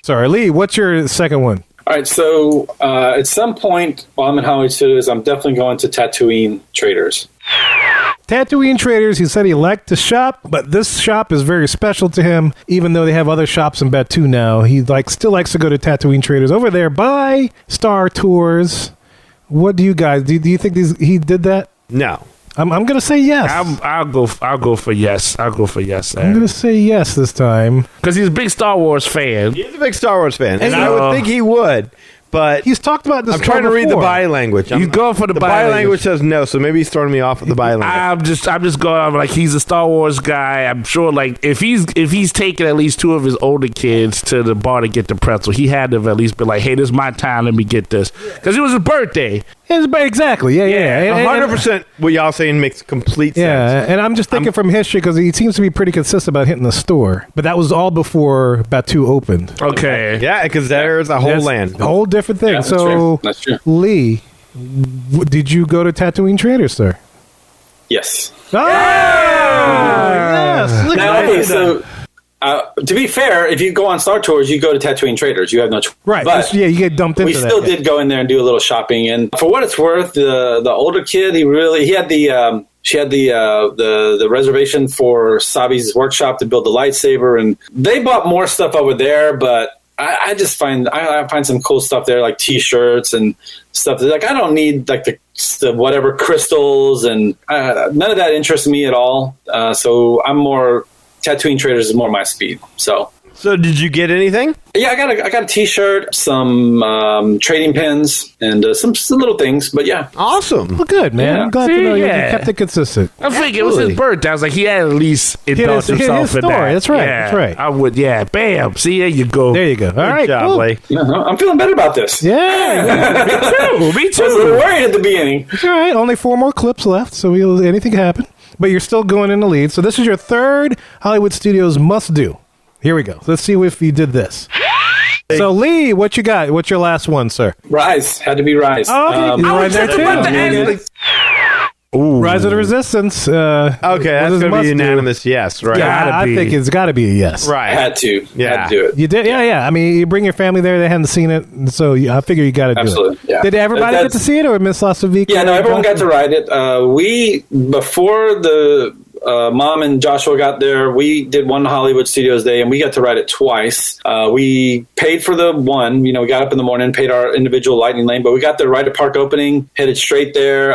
Sorry, Lee. What's your second one? All right, so at some point while I'm in Hollywood Studios, I'm definitely going to Tatooine Traders. Tatooine Traders, he said he liked to shop, but this shop is very special to him, even though they have other shops in Batuu now. He still likes to go to Tatooine Traders over there by Star Tours. What do you guys do? You think he did that? No. I'm going to say yes. I'll go for yes. I'll go for yes. I'm going to say yes this time. Because he's a big Star Wars fan. He's a big Star Wars fan, and And I would think he would, but He's talked about this. I'm trying to read the before. body language. He's going for the body body language says no, so maybe he's throwing me off with the body language. I'm just going on like he's a Star Wars guy. I'm sure like if he's taking at least two of his older kids to the bar to get the pretzel, he had to have at least been like, hey, this is my time, let me get this. Because it was his birthday. Exactly. Yeah. And- 100% what y'all saying makes complete sense. Yeah, and I'm just thinking from history because he seems to be pretty consistent about hitting the store. But that was all before Batuu opened. Okay. Yeah, because there's a whole That's land. a whole different thing. Yeah, that's so, true. That's true. Lee, did you go to Tatooine Traders, sir? Yes. Oh, yes. Look Now, at okay, that. so to be fair, if you go on Star Tours, you go to Tatooine Traders. You have no choice. Right. But Yeah, you get dumped into we that. still did go in there and do a little shopping. And for what it's worth, the older kid, he had the she had the reservation for Sabi's workshop to build the lightsaber, and they bought more stuff over there. But I just find some cool stuff there, like T-shirts and stuff. Like I don't need like the whatever crystals, and none of that interests me at all. So I'm more Tatooine Traders is more my speed. So So did you get anything? Yeah, I got a T-shirt, some trading pins, and some little things. But yeah, Awesome. Well, good, man. Yeah. I'm glad See, to know you yeah. kept it consistent. I think it was his birthday. I was like, he had at least indulged his himself in story. that. That's right. Yeah, That's right. I would. Yeah. Bam. See, there you go. There you go. All Good right, job, cool. Lee. I'm feeling better about this. Yeah, Me I was a little too. worried at the beginning. all right. Only 4 more clips left, so anything can happen. But you're still going in the lead. So this is your third Hollywood Studios must do. Here we go. Let's see if you did this. So Lee, what you got? What's your last one, sir? Rise had to be Rise. Oh, okay. You're I right was there just too. about to ask, like, Rise of the Resistance. Okay, that's going to be unanimous. Yes, right. Yeah, Gotta I be. think it's got to be a yes. I Right. had to. Yeah. Had to do it. You did, yeah. I mean, you bring your family there; they hadn't seen it, so I figure you got to do Absolutely, it. yeah. Did everybody get That's- to see it, or Miss Lasovic? Yeah, no, everyone got to ride it. We, before the Mom and Joshua got there, we did one Hollywood Studios day, and we got to ride it twice. We paid for the one. We got up in the morning, paid our individual lightning lane, but we got there right at park opening, headed straight there.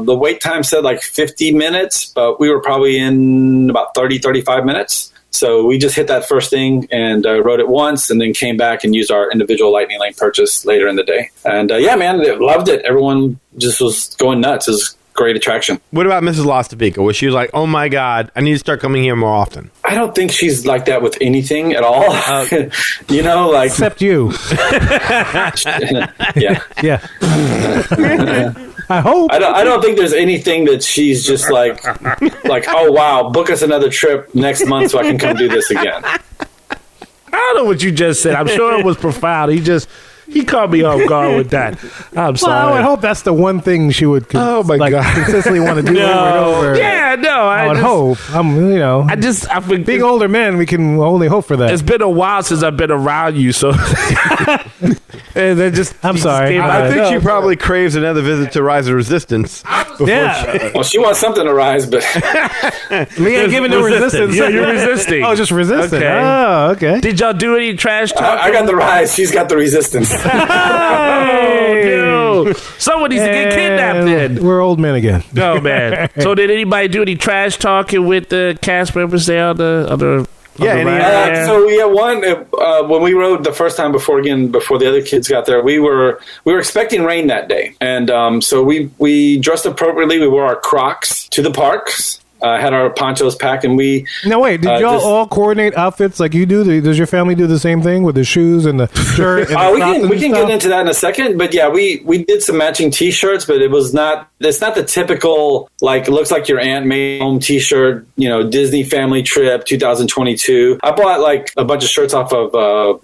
The wait time said like 50 minutes, but we were probably in about 30, 35 minutes. So we just hit that first thing and rode it once, and then came back and used our individual lightning lane purchase later in the day. And yeah, man, they loved it. Everyone just was going nuts. It was a great attraction. What about Mrs. Lastovica? Was she like, oh my God, I need to start coming here more often? I don't think she's like that with anything at all. Like Except you. yeah. Yeah. I hope. I don't think there's anything that she's just like, oh wow, book us another trip next month so I can come do this again. I don't know what you just said. I'm sure it was profound. He caught me off guard with that. I'm Well, sorry. I would hope that's the one thing she would Oh, my God. consistently want to do over and over. Yeah, no. I would hope. I think being older men, we can only hope for that. it's been a while since I've been around you, so. And then I'm sorry. came I out. I think she probably craves another visit to Rise of Resistance. Yeah. Well, she wants something to rise, but Me ain't giving no resistance. Yeah, you're resisting. Oh, just resistant. Okay. Oh, okay. Did y'all do any trash talk? I got the rise. She's got the resistance. Oh, no. Someone needs to get kidnapped then. We're old men again. Oh, man. So did anybody do any trash talking with the cast members there on the Yeah, any- ride? So we had one when we rode the first time before the other kids got there. We were expecting rain that day, and so we dressed appropriately. We wore our Crocs to the parks. Had our ponchos packed, and we. Now wait, did y'all just- all coordinate outfits like you do? Does your family do the same thing with the shoes and the shirt? And the We can get into that in a second, but yeah, we did some matching T-shirts, but it's not the typical like it looks like your Aunt May home T-shirt, Disney family trip 2022. I bought like a bunch of shirts off of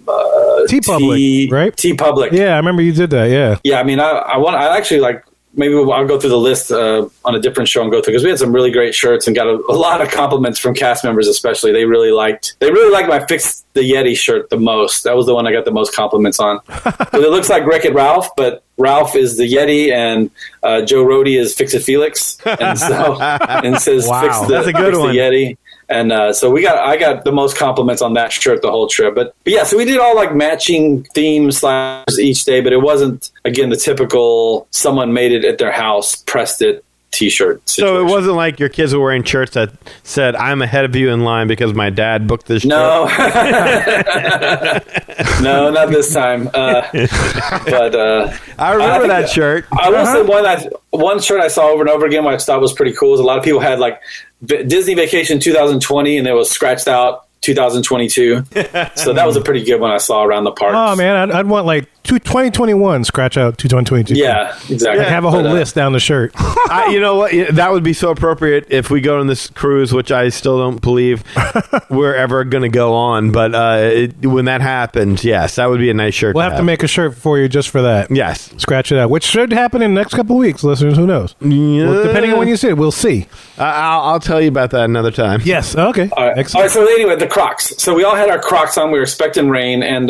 T-Public, right? T-Public. Yeah, I remember you did that. Yeah. Yeah, I mean, I actually like. Maybe I'll go through the list on a different show and go through because we had some really great shirts and got a lot of compliments from cast members, especially. They really liked my Fix the Yeti shirt the most. That was the one I got the most compliments on. So it looks like Wreck-It Ralph, but Ralph is the Yeti and Joe Rody is Fix It Felix, and says Wow, Fix the that's a good Fix one. the Yeti. And so I got the most compliments on that shirt the whole trip. But yeah, so we did all like matching themes each day, but it wasn't, again, the typical someone made it at their house, pressed it T-shirt situation. So it wasn't like your kids were wearing shirts that said, I'm ahead of you in line because my dad booked this No. No, not this time. But I remember that shirt. I will say one shirt I saw over and over again, which I thought was pretty cool, is a lot of people had like Disney Vacation 2020, and it was scratched out 2022. So that was a pretty good one I saw around the park. Oh man, I'd want like 2021 scratch out 2022. Yeah, exactly. Like have a whole But, list down the shirt. You know what? That would be so appropriate if we go on this cruise, which I still don't believe we're ever going to go on. But when that happens, yes, that would be a nice shirt. We'll have to make a shirt for you just for that. Yes. Scratch it out, which should happen in the next couple of weeks, listeners. Who knows? Well, depending on when you see it, we'll see. I'll tell you about that another time. Yes. Okay. All right. Excellent. So anyway, the Crocs. So we all had our Crocs on. We were expecting rain, and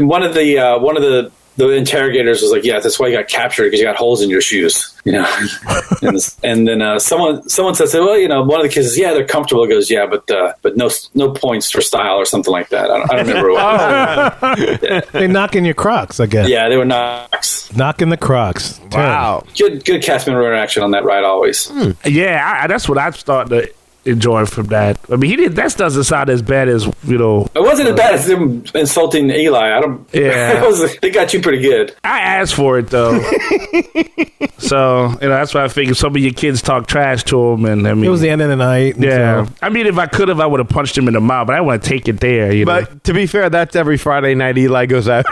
one of the interrogators was like, "Yeah, that's why you got captured because you got holes in your shoes." And then someone says, "Well, one of the kids says, yeah, they're comfortable." He goes, "Yeah, but no points for style or something like that." I don't remember what. They knocking your Crocs, I guess. Yeah, they were Crocs. Knocking the Crocs. Wow. Good cast member interaction on that ride always. Yeah, that's what I'm starting to enjoying from that. I mean, that doesn't sound as bad as, It wasn't as bad as them insulting Eli. Yeah. They got you pretty good. I asked for it, though. So, that's why I figured some of your kids talk trash to him. And I mean, It was the end of the night. and yeah. so- I mean, if I could have, I would have punched him in the mouth, but I want to take it there, But to be fair, that's every Friday night Eli goes out.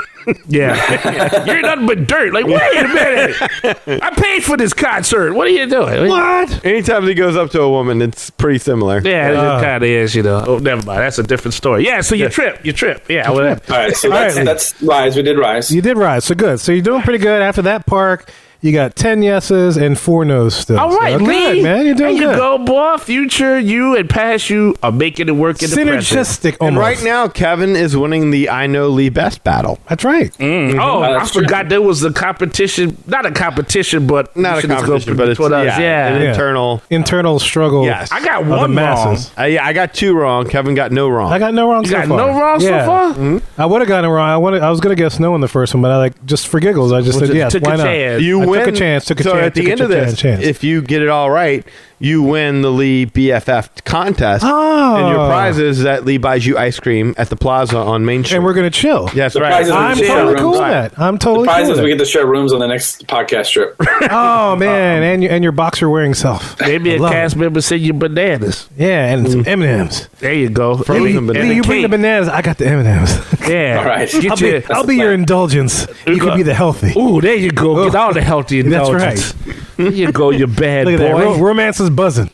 Yeah. You're nothing but dirt. Like, wait a minute. I paid for this concert. What are you doing? What? Anytime he goes up to a woman, it's pretty similar. Yeah, it kind of is, Oh, never mind. That's a different story. Yeah, so you trip. Yeah, whatever. All right, so that's Rise. We did Rise. You did rise. So good. So you're doing pretty good. After that park, you got 10 yeses and 4 nos still. All right, so Lee. good, man. You're doing there you good. go, boy. Future you and past you are making it work in the present. Synergistic And almost. right now, Kevin is winning the I Know Lee Best battle. That's right. Oh, I That's true. forgot there was a competition. Not a competition, but Not you a should just go competition, but it's between us. an Yeah. internal. Internal struggle. Yes. I got of the one wrong. masses. I got 2 wrong. Kevin got no wrong. I got no wrong You so got far. no wrong Yeah. so far? I would have gotten it wrong. I was going to guess no in the first one, but I just for giggles, I just said yes. took Why a not? chance. You I win. took a chance. Took a so chance. at the took end a of this, chance. if you get it all right, you win the Lee BFF contest. Oh. And your prize is that Lee buys you ice cream at the plaza on Main Street. and we're going to chill. Yes, The right. prize is we I'm share totally rooms. cool with that. I'm totally Prize cool is with we that. get to share rooms on the next podcast trip. Oh man, and your boxer wearing self. Maybe I a love cast it. member send you bananas. Yeah, and some M&Ms. There you go. Frozen Lee, bananas. you bring the bananas. I got the M&Ms. Yeah. All right. Get I'll be your indulgence. You can be the healthy. Ooh, there you go. Get all the healthy That's indulgence. There you go, you bad Look at that. boy. Romance is buzzing.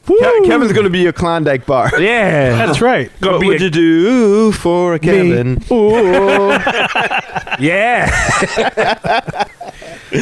Kevin's going to be your Klondike bar. Yeah. That's right. Gonna What be would a- you do for a Kevin? Ooh. Yeah.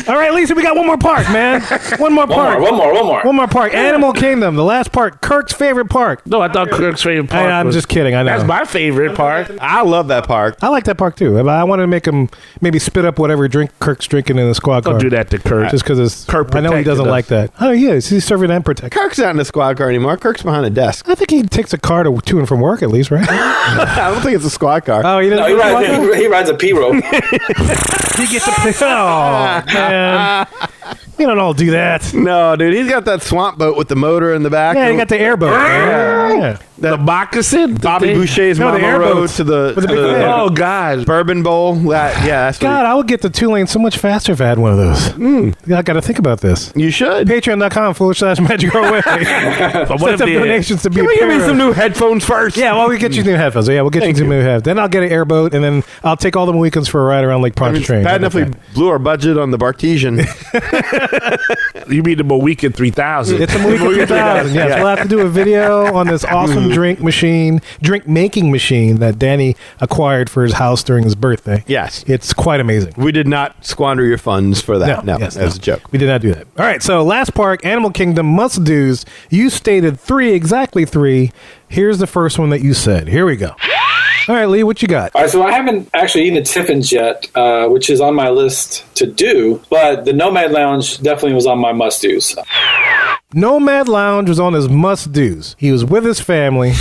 All right, Lisa, we got one more park, man. One more park. One more. One more park. Animal Kingdom, the last park. Kirk's favorite park. No, I thought Kirk's favorite park I'm was- just kidding. I know. That's my favorite park. I love that park. I like that park too. But I wanted to make him maybe spit up whatever drink Kirk's drinking in the squad car. Don't do that to Kirk. Just because Kirk I know he doesn't protected us. like that. Oh, yeah. He's serving and protecting. Kirk's not in the squad car anymore. Kirk's behind a desk. I think he takes a car to and from work at least, right? I don't think it's a squad car. Oh, he doesn't. No, he rides a P-rope. He gets to pick. Oh, man. You don't all do that. No, dude, he's got that swamp boat with the motor in the back. Yeah, he got the airboat. Yeah. The moccasin? Bobby The thing? Boucher's No, the Mama Road airboats. to the, With the big fan. Oh, God. Bourbon Bowl. That's what God, I would get the 2 lanes so much faster if I had one of those. I got to think about this. you should. Patreon.com/Magic Our Way. But what Set if up they- donations to be Can we give me a some new headphones first? Yeah, well, we get you new headphones. Yeah, we'll get you some new headphones. Then I'll get an airboat, and then I'll take all the weekends for a ride around Lake I mean, Pontchartrain. bad enough we blew our budget on the Bartesian. You mean the Mohican 3000? It's a movie 3000. Yes, we'll have to do a video on this awesome drink making machine that Danny acquired for his house during his birthday. Yes. It's quite amazing. We did not squander your funds for that. No, yes, that was a joke. We did not do that. All right, so last park, Animal Kingdom must-dos. You stated 3, exactly 3. Here's the first one that you said. Here we go. All right, Lee, what you got? All right, so I haven't actually eaten the Tiffin's yet, which is on my list to do, but the Nomad Lounge definitely was on my must-dos. Nomad Lounge was on his must-dos. He was with his family.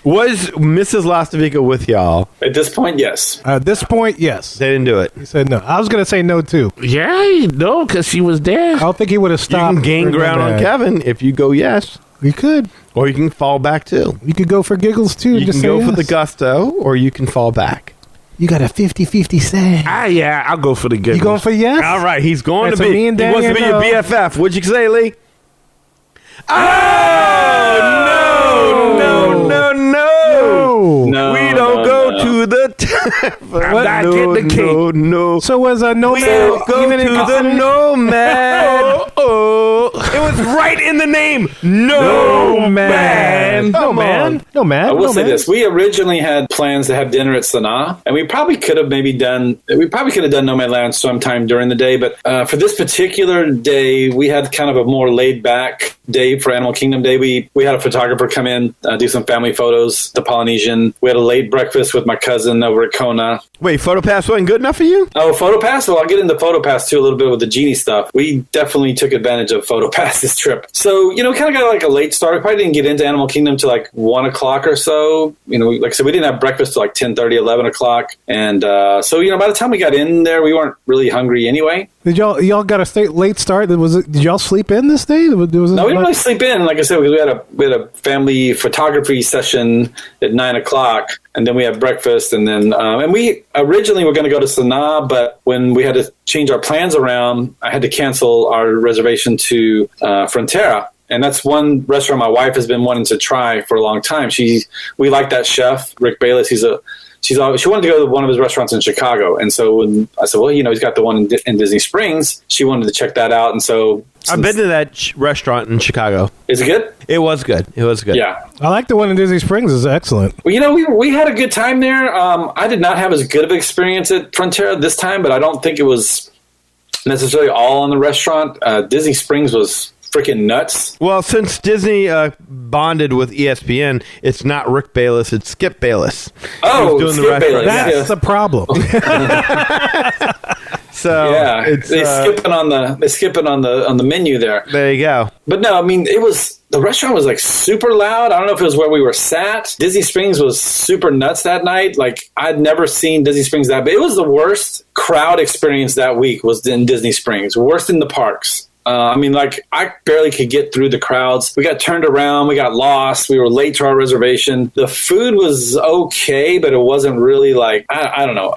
Was Mrs. Lastavica with y'all? At this point, yes. At this point, yes. They didn't do it. He said no. I was going to say no, too. Yeah, no, because she was there. I don't think he would have You stopped. can gain for ground on Nomad. Kevin if you go yes, We could. or you can fall back too. You could go for giggles, too. You just can say go for the yes. gusto, or you can fall back. You got a 50-50 say. Yeah, I'll go for the giggles. You going for yes? All right, he's going That's to what be. me and He wants to Danny be your know. BFF. What'd you say, Lee? Oh no! No, We don't no, go no. to the. I'm not getting the cake. No. So was a Nomad Go even to in the Nomad. It was right in the name. No man. No man. No man. I will no say man. this: we originally had plans to have dinner at Sanaa, and we probably could have done Nomad Lounge sometime during the day. But for this particular day, we had kind of a more laid back day for Animal Kingdom Day. We had a photographer come in, do some family photos, the Polynesian. We had a late breakfast with my cousin over at Kona. Wait, PhotoPass wasn't good enough for you? Oh, PhotoPass? Well, I'll get into PhotoPass too a little bit with the Genie stuff. We definitely took advantage of PhotoPass this trip. So, kind of got like a late start. We probably didn't get into Animal Kingdom till like 1 o'clock or so. You know, like I said, we didn't have breakfast till like 10:30, 11 o'clock. And so, you know, by the time we got in there, we weren't really hungry anyway. Did y'all got a late start? Did y'all sleep in this day? No, we didn't really sleep in. Like I said, we had a family photography session at 9 o'clock, and then we had breakfast, and then and we originally were going to go to Sanaa, but when we had to change our plans around, I had to cancel our reservation to Frontera. And that's one restaurant my wife has been wanting to try for a long time. We like that chef, Rick Bayless. She wanted to go to one of his restaurants in Chicago. And so when I said, well, you know, he's got the one in Disney Springs, she wanted to check that out. And so I've been to that restaurant in Chicago. Is it good? It was good. Yeah. I like the one in Disney Springs. It's excellent. Well, you know, we had a good time there. I did not have as good of an experience at Frontera this time, but I don't think it was necessarily all on the restaurant. Disney Springs was freaking nuts. Well, since Disney bonded with ESPN, it's not Rick Bayless, it's Skip Bayless. Oh, Skip Bayless. That's the problem. So yeah, it's they're skipping on the menu there. There you go. But no, I mean, the restaurant was like super loud. I don't know if it was where we were sat. Disney Springs was super nuts that night. Like, I'd never seen Disney Springs that big. It was the worst crowd experience that week was in Disney Springs. Worst in the parks. I mean, like, I barely could get through the crowds. We got turned around. We got lost. We were late to our reservation. The food was okay, but it wasn't really like, I don't know.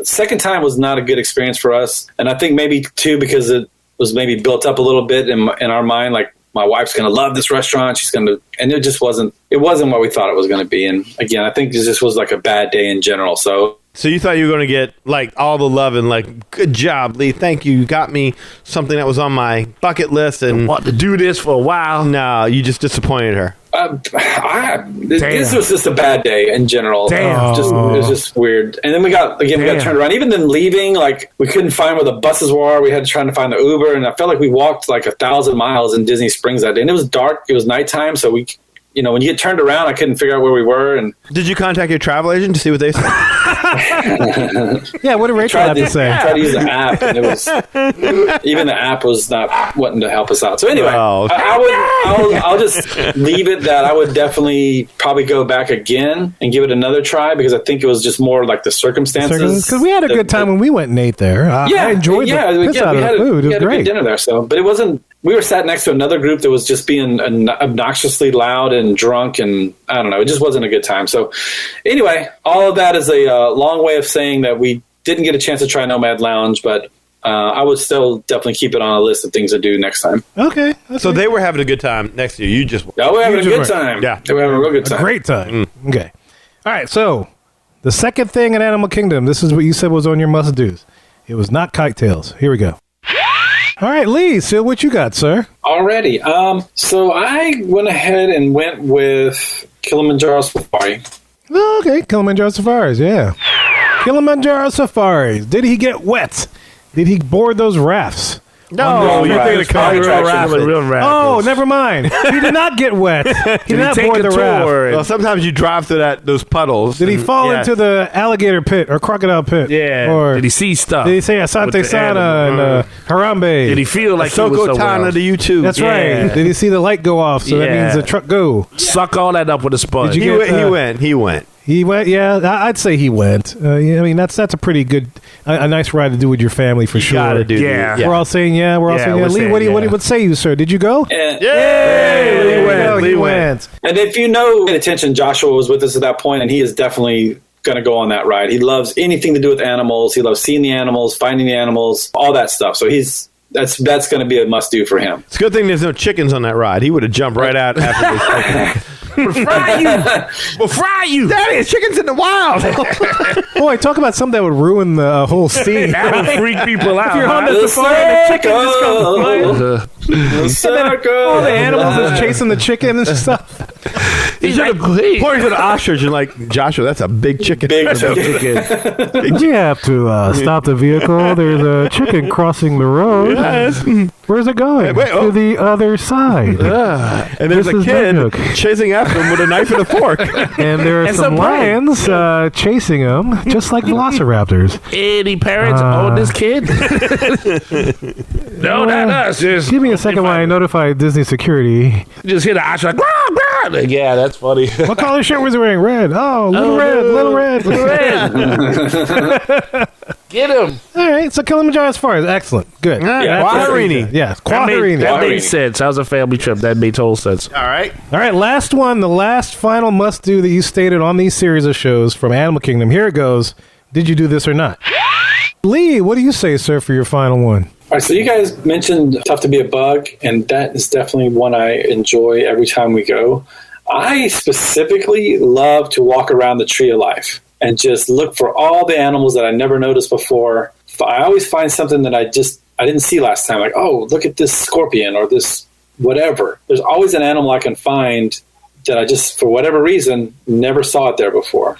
Second time was not a good experience for us. And I think maybe, too, because it was maybe built up a little bit in our mind, like, my wife's going to love this restaurant. She's going to, and it just wasn't what we thought it was going to be. And again, I think this just was like a bad day in general. So you thought you were going to get like all the love and like, good job, Lee. Thank you. You got me something that was on my bucket list and want to do this for a while. No, you just disappointed her. This was just a bad day in general. Damn. It was just weird. And then we got turned around. Even then leaving, like, we couldn't find where the buses were. We had to try to find the Uber, and I felt like we walked like 1,000 miles in Disney Springs that day. And it was dark. It was nighttime, so we, you know, when you get turned around, I couldn't figure out where we were. And did you contact your travel agent to see what they said? Yeah, what did Rachel have to say? I tried to use the app, and it was even the app was not wanting to help us out. So anyway, I'll just leave it that I would definitely probably go back again and give it another try because I think it was just more like the circumstances. Because we had a good time when we went and ate there. I enjoyed the piss out of the food. It was great. We had a good dinner there, but it wasn't. We were sat next to another group that was just being obnoxiously loud and drunk, and I don't know. It just wasn't a good time. So anyway, all of that is a long way of saying that we didn't get a chance to try Nomad Lounge, but I would still definitely keep it on a list of things to do next time. Okay. So they were having a good time next to you. You just... Yeah, we're having a good time. Yeah. They were having a real good time. A great time. Okay. All right, so the second thing in Animal Kingdom, this is what you said was on your must-dos. It was not kite-tails. Here we go. All right, Lee, so what you got, sir? Alrighty. So I went ahead and went with Kilimanjaro Safari. Oh, okay, Kilimanjaro Safaris, yeah. Kilimanjaro Safaris. Did he get wet? Did he board those rafts? No, you're thinking of Real rapids. Oh, never mind. He did not get wet. He did not take board a the raft. tour? Well, sometimes you drive through those puddles. Did he fall into the alligator pit or crocodile pit? Yeah. Or did he see stuff? did he say Asante Sana and Harambe? Did he feel like he was Soko somewhere Tana else? to you too? That's Yeah. right. Did he see the light go off? So that Yeah. means the truck go. Suck all that up with a sponge. Did you He went. He went. Yeah, I'd say he went. Yeah, I mean, that's a pretty good, a nice ride to do with your family for sure. Gotta do Yeah. that. We're all saying yeah. We're all saying yeah. we're Lee, saying what say you, sir? Did you go? And, Yay! Lee went. and if you know, paid attention, Joshua was with us at that point, and he is definitely going to go on that ride. He loves anything to do with animals. He loves seeing the animals, finding the animals, all that stuff. So that's going to be a must do for him. It's a good thing there's no chickens on that ride. He would have jumped right out after this. We'll fry you. Daddy, it's chickens in the wild. Boy, talk about something that would ruin the whole scene. That would freak people out. If you're on huh? the safari and the chicken just comes flying. All the animals is chasing the chicken and stuff. He's like, hey, Pointing to the ostrich and like, Joshua, that's a big chicken. Big chicken. We have to stop the vehicle. There's a chicken crossing the road. Yes. Where's it going? Wait, To the other side. And there's This a is kid Nanook. chasing after him with a knife and a fork. And there are And some some brain. lions chasing him, just like velociraptors. Any parents own this kid? No, not us. Just Give me a second while I notify Disney security. Just hear the ostrich like, "Grah, grah." Like, yeah, that's funny. What color shirt was he wearing? Red. Oh, little red. Get him. All right, so Kilimanjaro as far as excellent. Good. Quaharini. Yeah, That Quaharini. made sense. That was a family trip. That made total sense. All right. All right, last one, the last final must-do that you stated on these series of shows from Animal Kingdom. Here it goes. Did you do this or not? Lee, what do you say, sir, for your final one? All right, so you guys mentioned Tough to Be a Bug, and that is definitely one I enjoy every time we go. I specifically love to walk around the Tree of Life and just look for all the animals that I never noticed before. I always find something that I didn't see last time. Like, oh, look at this scorpion or this whatever. There's always an animal I can find that I just, for whatever reason, never saw it there before.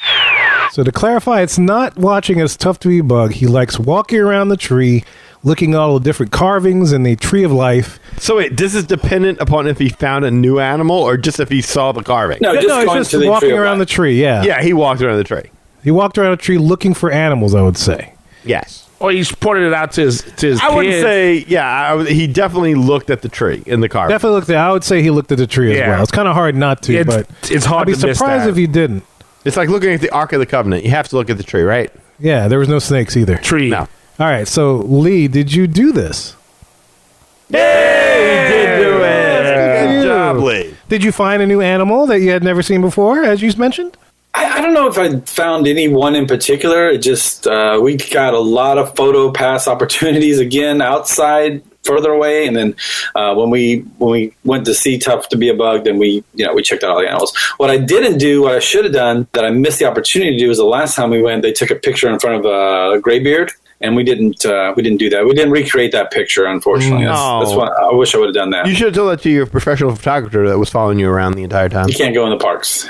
So to clarify, it's not watching as Tough to Be a Bug. He likes walking around the tree, looking at all the different carvings in the Tree of Life. So wait, this is dependent upon if he found a new animal or just if he saw the carving? No, It's going just to the walking Tree of around the Life. tree, yeah. Yeah, he walked around the tree. He walked around a tree looking for animals, I would say. Yes. Or he's pointed it out to his I would kids. say, he definitely looked at the tree in the carving. Definitely looked at, I would say he looked at the tree as Yeah. well. It's kind of hard not to, but it's hard I'd be to miss surprised that. if he didn't. It's like looking at the Ark of the Covenant. You have to look at the tree, right? Yeah, there was no snakes either. Tree. No. All right, so Lee, did you do this? Hey, he did do it. Good job, Lee. Did you find a new animal that you had never seen before, as you mentioned? I don't know if I found any one in particular. It just we got a lot of photo pass opportunities again outside, further away, and then when we went to see Tough to Be a Bug, then we checked out all the animals. What I didn't do, what I should have done, that I missed the opportunity to do, is the last time we went, they took a picture in front of a graybeard. And we didn't do that. We didn't recreate that picture, unfortunately. That's what I wish I would have done that. You should have told that to your professional photographer that was following you around the entire time. You can't go in the parks.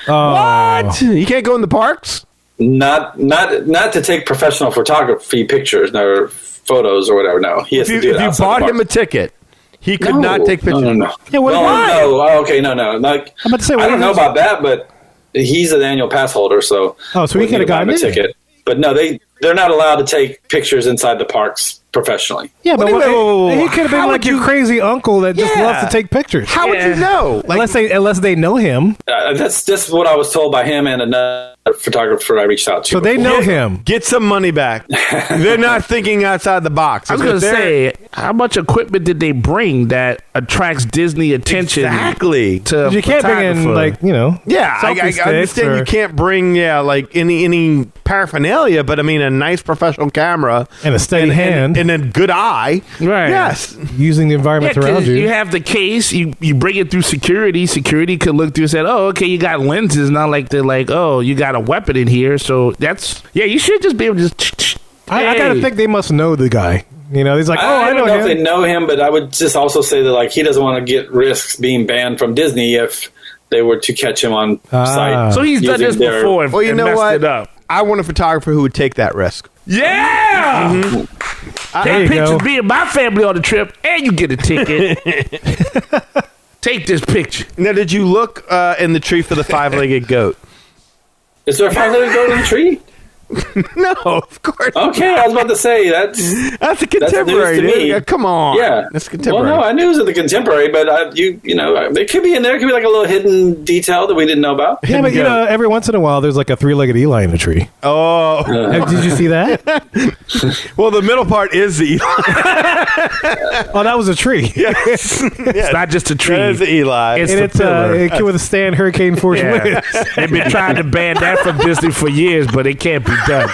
What? You can't go in the parks? Not to take professional photography pictures or photos or whatever. No, he has to do it If you outside bought the him a park. ticket, he could not take pictures. No. Yeah, what Well, about- no. Oh, okay, no. Like, I'm about to say, I what don't if know it's- about that, but he's an annual pass holder, so Oh, so he we could have need to buy him gotten a in. ticket. But no, they're not allowed to take pictures inside the parks professionally. Yeah, but Wait, wait, he could have been how like would your you- crazy uncle that just Yeah. loves to take pictures. How would you know? Unless they know him, That's just what I was told by him and another photographer I reached out to. so they before. know him. Get some money back. They're not thinking outside the box. I was going to say, how much equipment did they bring that attracts Disney attention? Exactly. To You can't bring in photographer? Yeah, I selfie sticks understand or- you can't bring like any paraphernalia, but I mean a nice professional camera And a steady hand. and a good eye. Right. Yes. using the Yeah, environment 'cause around you. you have the case, you bring it through security. Security could look through and say, oh, okay, you got lenses. Not like they're like, oh, you got a weapon in here. So you should just be able to just. I gotta think they must know the guy. He's like, I I don't know if they him. know him, but I would just also say that like he doesn't want to get risks being banned from Disney if they were to catch him on site. So he's done using this their- before and, Well, you and know messed what? it up. I want a photographer who would take that risk. Yeah! There Take you pictures go. of me and my family on the trip, and you get a ticket. Take this picture. Now, did you look in the tree for the five-legged goat? Is there a 5-legged goat in the tree? No, of course. Okay, I was about to say that's That's a contemporary. news to me. dude. Come on. yeah. That's contemporary. Well, no, I knew it was in the contemporary, but it could be in there. It could be like a little hidden detail that we didn't know about. Yeah, but every once in a while, there's like a three-legged Eli in a tree. Oh, Did you see that? well, the middle part is the Oh, that was a tree. It's not just a tree. That is the Eli. It's And the it's pillar. it can withstand hurricane force winds. They've been trying to ban that from Disney for years, but it can't be done.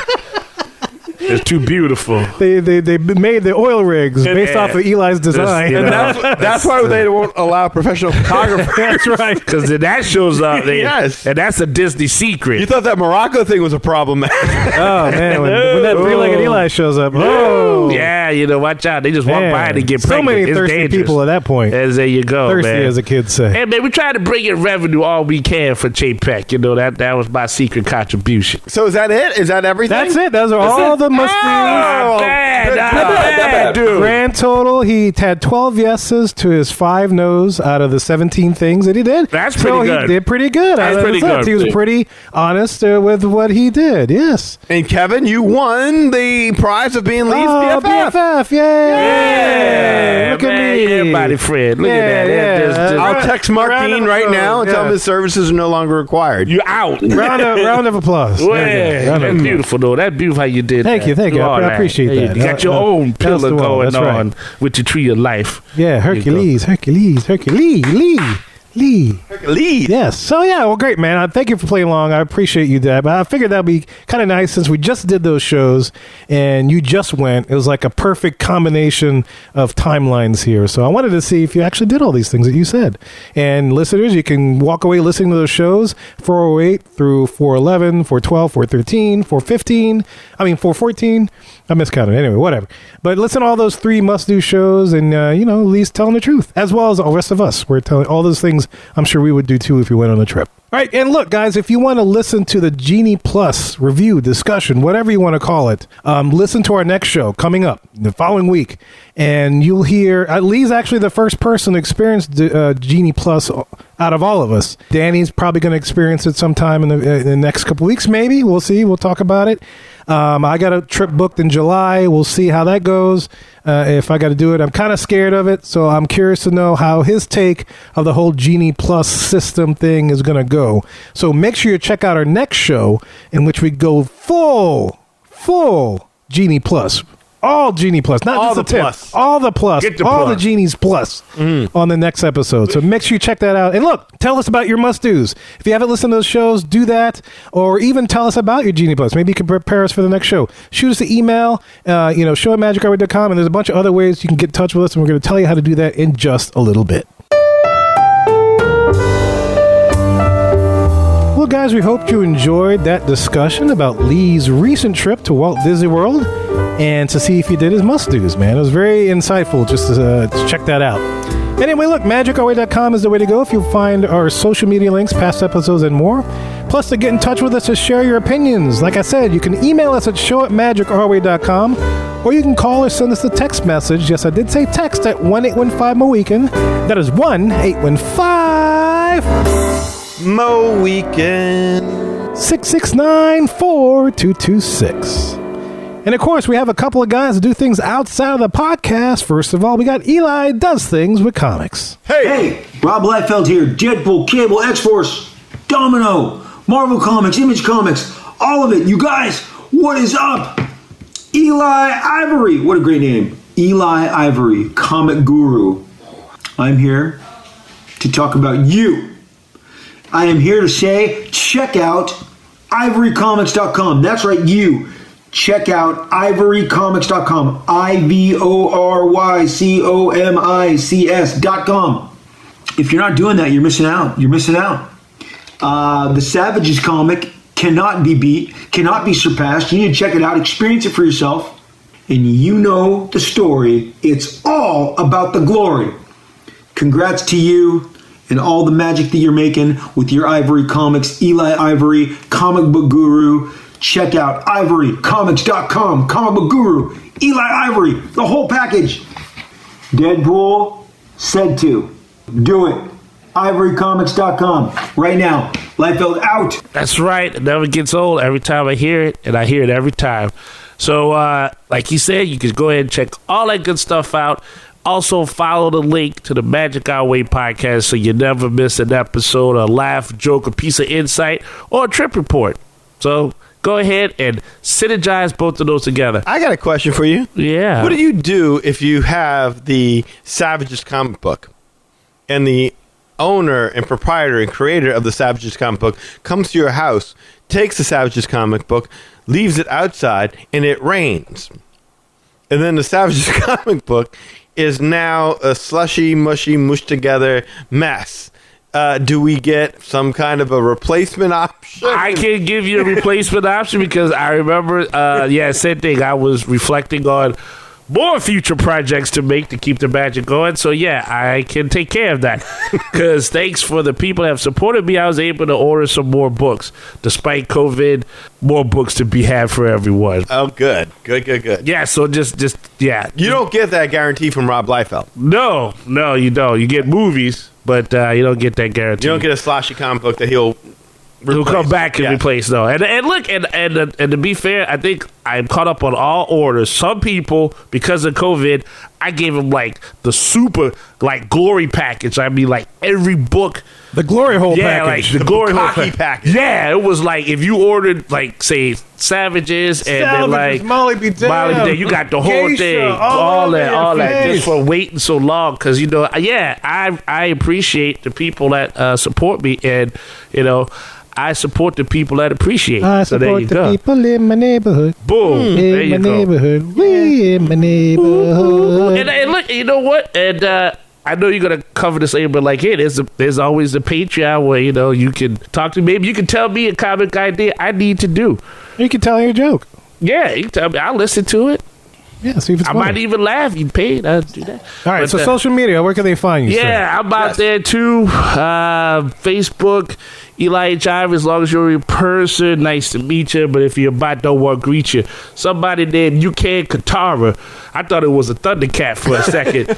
It's too beautiful. They made the oil rigs based off of Eli's design. you know. That's why they won't allow professional photographers. That's right. Because then that shows up there. Yes. And that's a Disney secret. You thought that Morocco thing was a problem, man. Oh man, when that three-legged Eli shows up, oh yeah, watch out. They just walk man. by and get so pregnant. many It's thirsty dangerous. people at that point. As there you go, Thirsty, man. as the kids say. Hey, man, we try to bring in revenue all we can for JPEG. That was my secret contribution. So is that it? Is that everything? That's it. Those are all the must-dos. Not bad, good not job. bad, dude. Grand total, he had 12 yeses to his 5 no's out of the 17 things that he did. That's So pretty good. He did pretty good. That's out of pretty the sets. good. He was pretty honest with what he did. Yes. And Kevin, you won the prize of being Lee's BFF. BFF. Yay. Look at me. Yeah, everybody friend. Look at that. Yeah. I'll text Mark Dean right now and tell him his services are no longer required. You're out. Round of applause. Well, There you go. Round of that's applause. beautiful, though. That's beautiful how you did Thank that. you. Do all I that. appreciate Hey, that. You got your own That's pillar the one. going That's right. on with your tree of life. Yeah, Hercules. Lee. Yes. So yeah, well, great, man. Thank you for playing along. I appreciate you, Dad. But I figured that'd be kind of nice since we just did those shows and you just went. It was like a perfect combination of timelines here. So I wanted to see if you actually did all these things that you said. And listeners, you can walk away listening to those shows 408 through 411, 412, 413, 415. 414. I miscounted. Anyway, whatever. But listen to all those 3 must-do shows and, Lee's telling the truth, as well as all the rest of us. We're telling all those things I'm sure we would do, too, if we went on a trip. All right, and look, guys, if you want to listen to the Genie Plus review, discussion, whatever you want to call it, listen to our next show coming up the following week, and you'll hear, Lee's actually the first person to experience Genie Plus out of all of us. Danny's probably going to experience it sometime in the next couple weeks, maybe. We'll see. We'll talk about it. I got a trip booked in July. We'll see how that goes. If I got to do it, I'm kind of scared of it. So I'm curious to know how his take of the whole Genie Plus system thing is going to go. So make sure you check out our next show in which we go full Genie Plus. All Genie Plus, not All just the the tip. plus. All the plus. Get the all plus. the Genies Plus on the next episode. So make sure you check that out. And look, tell us about your must-dos. If you haven't listened to those shows, do that. Or even tell us about your Genie Plus. Maybe you can prepare us for the next show. Shoot us an email, show@magicourway.com. And there's a bunch of other ways you can get in touch with us. And we're going to tell you how to do that in just a little bit. Well, guys, we hope you enjoyed that discussion about Lee's recent trip to Walt Disney World and to see if he did his must-dos, man. It was very insightful just to check that out. Anyway, look, magicourway.com is the way to go if you'll find our social media links, past episodes, and more. Plus, to get in touch with us to share your opinions. Like I said, you can email us at show@magicourway.com, or you can call or send us a text message. Yes, I did say text at 1-815-MOWEEKEND. That is 1-815... Mo Weekend. 669-4226. And of course, we have a couple of guys that do things outside of the podcast. First of all, we got Eli Does Things with Comics. Hey, Rob Liefeld here. Deadpool, Cable, X-Force, Domino, Marvel Comics, Image Comics, all of it. You guys, what is up? Eli Ivory. What a great name. Eli Ivory, comic guru. I'm here to talk about you. I am here to say, check out ivorycomics.com. That's right, you. Check out ivorycomics.com. ivorycomics.com. If you're not doing that, you're missing out. You're missing out. The Savages comic cannot be beat, cannot be surpassed. You need to check it out, experience it for yourself, and you know the story. It's all about the glory. Congrats to you and all the magic that you're making with your Ivory Comics, Eli Ivory, comic book guru. Check out ivorycomics.com, comic book guru, Eli Ivory, the whole package. Deadpool said to. Do it. ivorycomics.com right now. Liefeld out. That's right. It never gets old every time I hear it, and I hear it every time. So, like he said, you can go ahead and check all that good stuff out. Also, follow the link to the Magic Our Way podcast so you never miss an episode, a laugh, joke, a piece of insight, or a trip report. So, go ahead and synergize both of those together. I got a question for you. Yeah. What do you do if you have the Savages comic book and the owner and proprietor and creator of the Savages comic book comes to your house, takes the Savages comic book, leaves it outside, and it rains? And then the Savages comic book is now a slushy, mushy, mushed together mess. Do we get some kind of a replacement option? I can give you a replacement option because I remember, same thing. I was reflecting on more future projects to make to keep the magic going. So, yeah, I can take care of that. Because thanks for the people that have supported me, I was able to order some more books. Despite COVID, more books to be had for everyone. Oh, good. Good. Yeah, so just. You don't get that guarantee from Rob Liefeld. No, you don't. You get movies, but you don't get that guarantee. You don't get a sloshy comic book that he'll come back and Yeah. replace. No, and look, and to be fair, I think I'm caught up on all orders. Some people, because of COVID, I gave them like the super like glory package. I mean, like every book. The glory hole Yeah, package. like the glory hole cocky package. Yeah, it was like if you ordered like say savages and then like Molly be damned. you got the whole Geisha, thing, all over your all that, face. just for waiting so long. Because I appreciate the people that support me, and I support the people that appreciate. I So there support you the go. people in my neighborhood. Boom. There In you my go. neighborhood. We in my neighborhood. And look, you know what? And I know you're gonna cover this later, but like, hey, there's always the Patreon where you can talk to me. Maybe you can tell me a comic idea I need to do. You can tell your joke. Yeah, you can tell me. I'll listen to it. Yeah, see if it's I funny. might even laugh. You paid. I'll do that. All right, But, so social media, where can they find you, sir? yeah, I'm out there too. Facebook, Eli H. Iver, as long as you're a person, nice to meet you. But if you're a bot, don't want to greet you. Somebody named UK Katara. I thought it was a Thundercat for a second.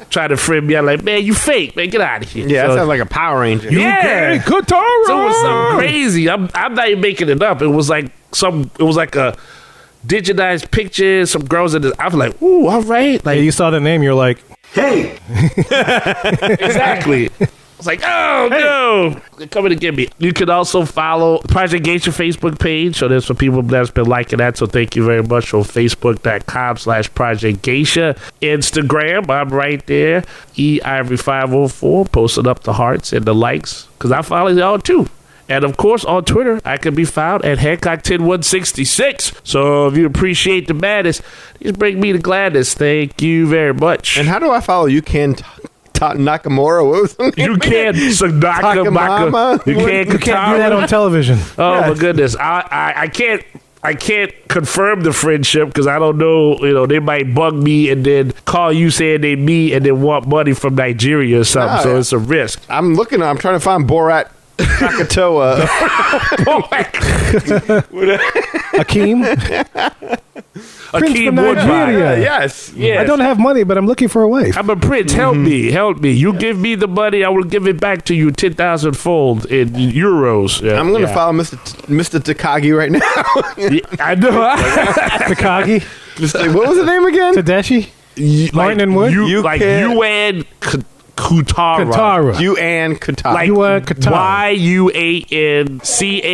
Trying to friend me. I'm like, man, you fake, man. Get out of here. Yeah, that So- sounds like a Power Ranger. yeah. Katara! So it was something crazy. I'm not even making it up. It was like a digitized picture, some girls in this. I was like, ooh, all right. Like, You saw the name, you're like, Hey, exactly. I was like, oh no, they're coming to get me. You can also follow Project Geisha Facebook page. So there's some people that's been liking that. So thank you very much on Facebook.com/Project Geisha. Instagram, I'm right there. eIvory504, posting up the hearts and the likes because I follow y'all too. And of course, on Twitter, I can be found at Hancock10166. So if you appreciate the madness, just bring me the gladness. Thank you very much. And how do I follow you? Nakamura? What was the name? You can't Sanaka Maka. Takamama? You can't you can't do that on television. Oh my goodness. I can't confirm the friendship because I don't know, they might bug me and then call you saying they me and then want money from Nigeria or something. Oh, so yeah. it's a risk. I'm trying to find Borat Krakatoa. Akeem? Prince Akeem from Woodbine. Nigeria. Yes. Yes. I don't have money, but I'm looking for a wife. I'm a prince. Help me. You give me the money, I will give it back to you 10,000 fold in euros. Yeah, I'm going to yeah. follow Mr. Takagi right now. Yeah, I know. Takagi? What was the name again? Tadashi? Martin and Wood? You, You like can't- Yuan Kutara. Katara. You and Katara. Like Yuan Katara.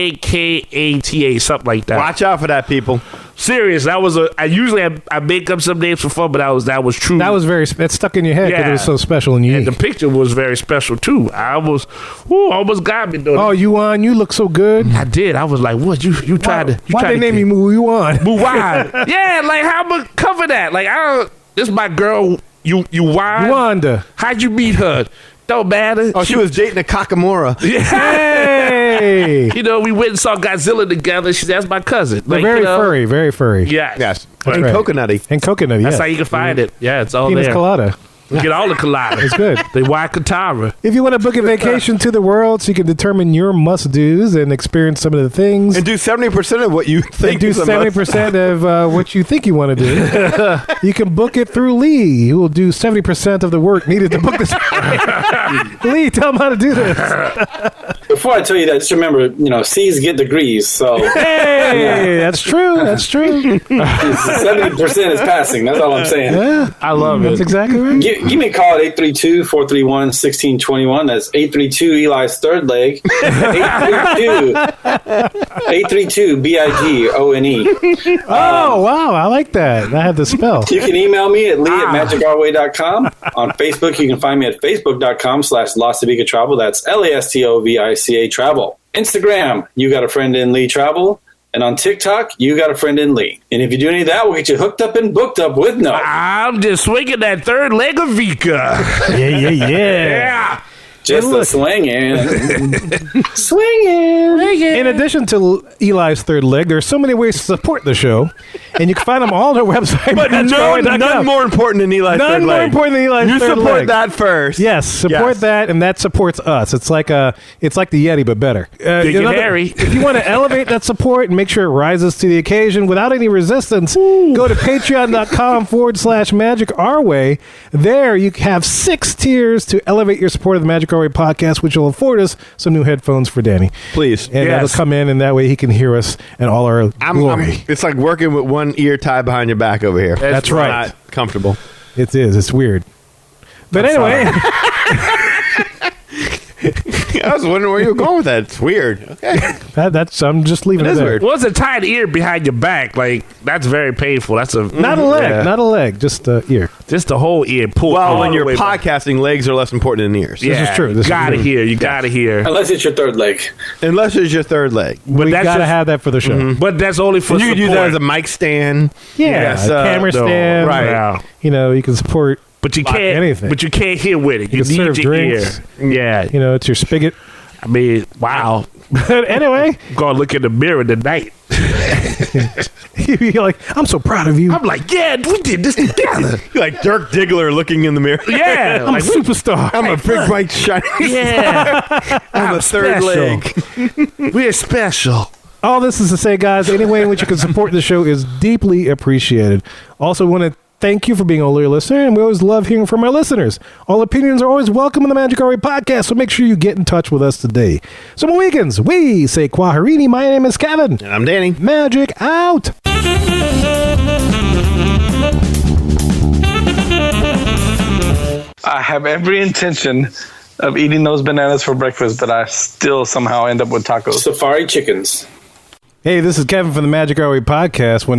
YUANCAKATA, something like that. Watch out for that, people. Serious. That was I usually I make up some names for fun, but that was true. That stuck in your head because Yeah. it was so special and unique. and the picture was very special too. I almost got me though. Oh, Yuan, you look so good. I did. I was like, what you tried to? Why they name you Yuan? Yuan? Yeah, like how I'm gonna cover that? Like this is my girl. Yuan. Yuanda. How'd you meet her? Don't matter. Oh, she was dating a Kakamura. Hey! We went and saw Godzilla together. That's my cousin. They're Like, very furry, very furry. Yeah. Yes. That's And right. coconutty. And coconut, That's yeah. how you can find it. Yeah, it's all Penis there. colada. You get all the colliders. It's good. The Y Katara. If you want to book a vacation to the world so you can determine your must-dos and experience some of the things, And do 70% of what you and think do is a must. 70% of what you think you want to do, you can book it through Lee, who will do 70% of the work needed to book this. Lee, tell them how to do this. Before I tell you that, just remember, C's get degrees, so Hey, that's true. That's true. 70% is passing. That's all I'm saying. Yeah, I love that's it. exactly right. Give me a call at 832-431-1621. That's 832 Eli's third leg. 832-BIGONE. Oh, wow. I like that. I had the spell. You can email me at lee@magicourway.com. On Facebook, you can find me at facebook.com/Lastovica Travel. That's LASTOVICA Travel. Instagram, you got a friend in Lee Travel. And on TikTok, you got a friend in Lee. And if you do any of that, we'll get you hooked up and booked up with no. I'm just swinging that third leg of Vika. Yeah. Yeah. Just a swinging. Swinging. In addition to Eli's third leg, there's so many ways to support the show, and you can find them all on our website. But none more important than Eli's None third more leg. important than Eli's You third support leg. that first. Yes, support Yes. that, and that supports us. It's like the Yeti, but better. Big and hairy. If you want to elevate that support and make sure it rises to the occasion without any resistance, go to patreon.com/Magic Our Way. There you have 6 tiers to elevate your support of the Magic Our Our Way podcast, which will afford us some new headphones for Danny. Please. And that'll come in, and that way he can hear us and all our glory. It's like working with one ear tied behind your back over here. That's right. Not comfortable. It is. It's weird. But anyway. I was wondering where you were going with that. It's weird. Okay. I'm just leaving it is there. weird. What's a tied ear behind your back? Like, that's very painful. That's Not a leg. Not a leg. Just ear. just the whole ear pulled. Well, all when the you're way back. podcasting, legs are less important than ears. Yeah, is true. This is gotta true. hear. You gotta hear. Unless it's your third leg. Unless it's your third leg. But We that's got to just- have that for the show. But that's only for And you could use support. that as a mic stand. Yeah. Yes, a camera no, stand. right. Yeah. You know, you can support, But you can't. anything. But you can't hear with it. You can need serve your drinks. ear. Yeah. you know, it's your spigot. I mean, wow. But anyway, Go look in the mirror tonight. you're like, I'm so proud of you. I'm like, yeah, we did this together. Like Dirk Diggler looking in the mirror. Yeah. I'm a like, superstar. I'm a big, bright, shiny yeah. I'm a third special. leg. We're special. All this is to say, guys, any way in which you can support the show is deeply appreciated. Also, want to thank you for being a loyal listener, and we always love hearing from our listeners. All opinions are always welcome in the Magic Our Way podcast, so make sure you get in touch with us today. So, Mohicans, we say Kwaharini. My name is Kevin. And I'm Danny. Magic out. I have every intention of eating those bananas for breakfast, but I still somehow end up with tacos. Safari chickens. Hey, this is Kevin from the Magic Our Way podcast. When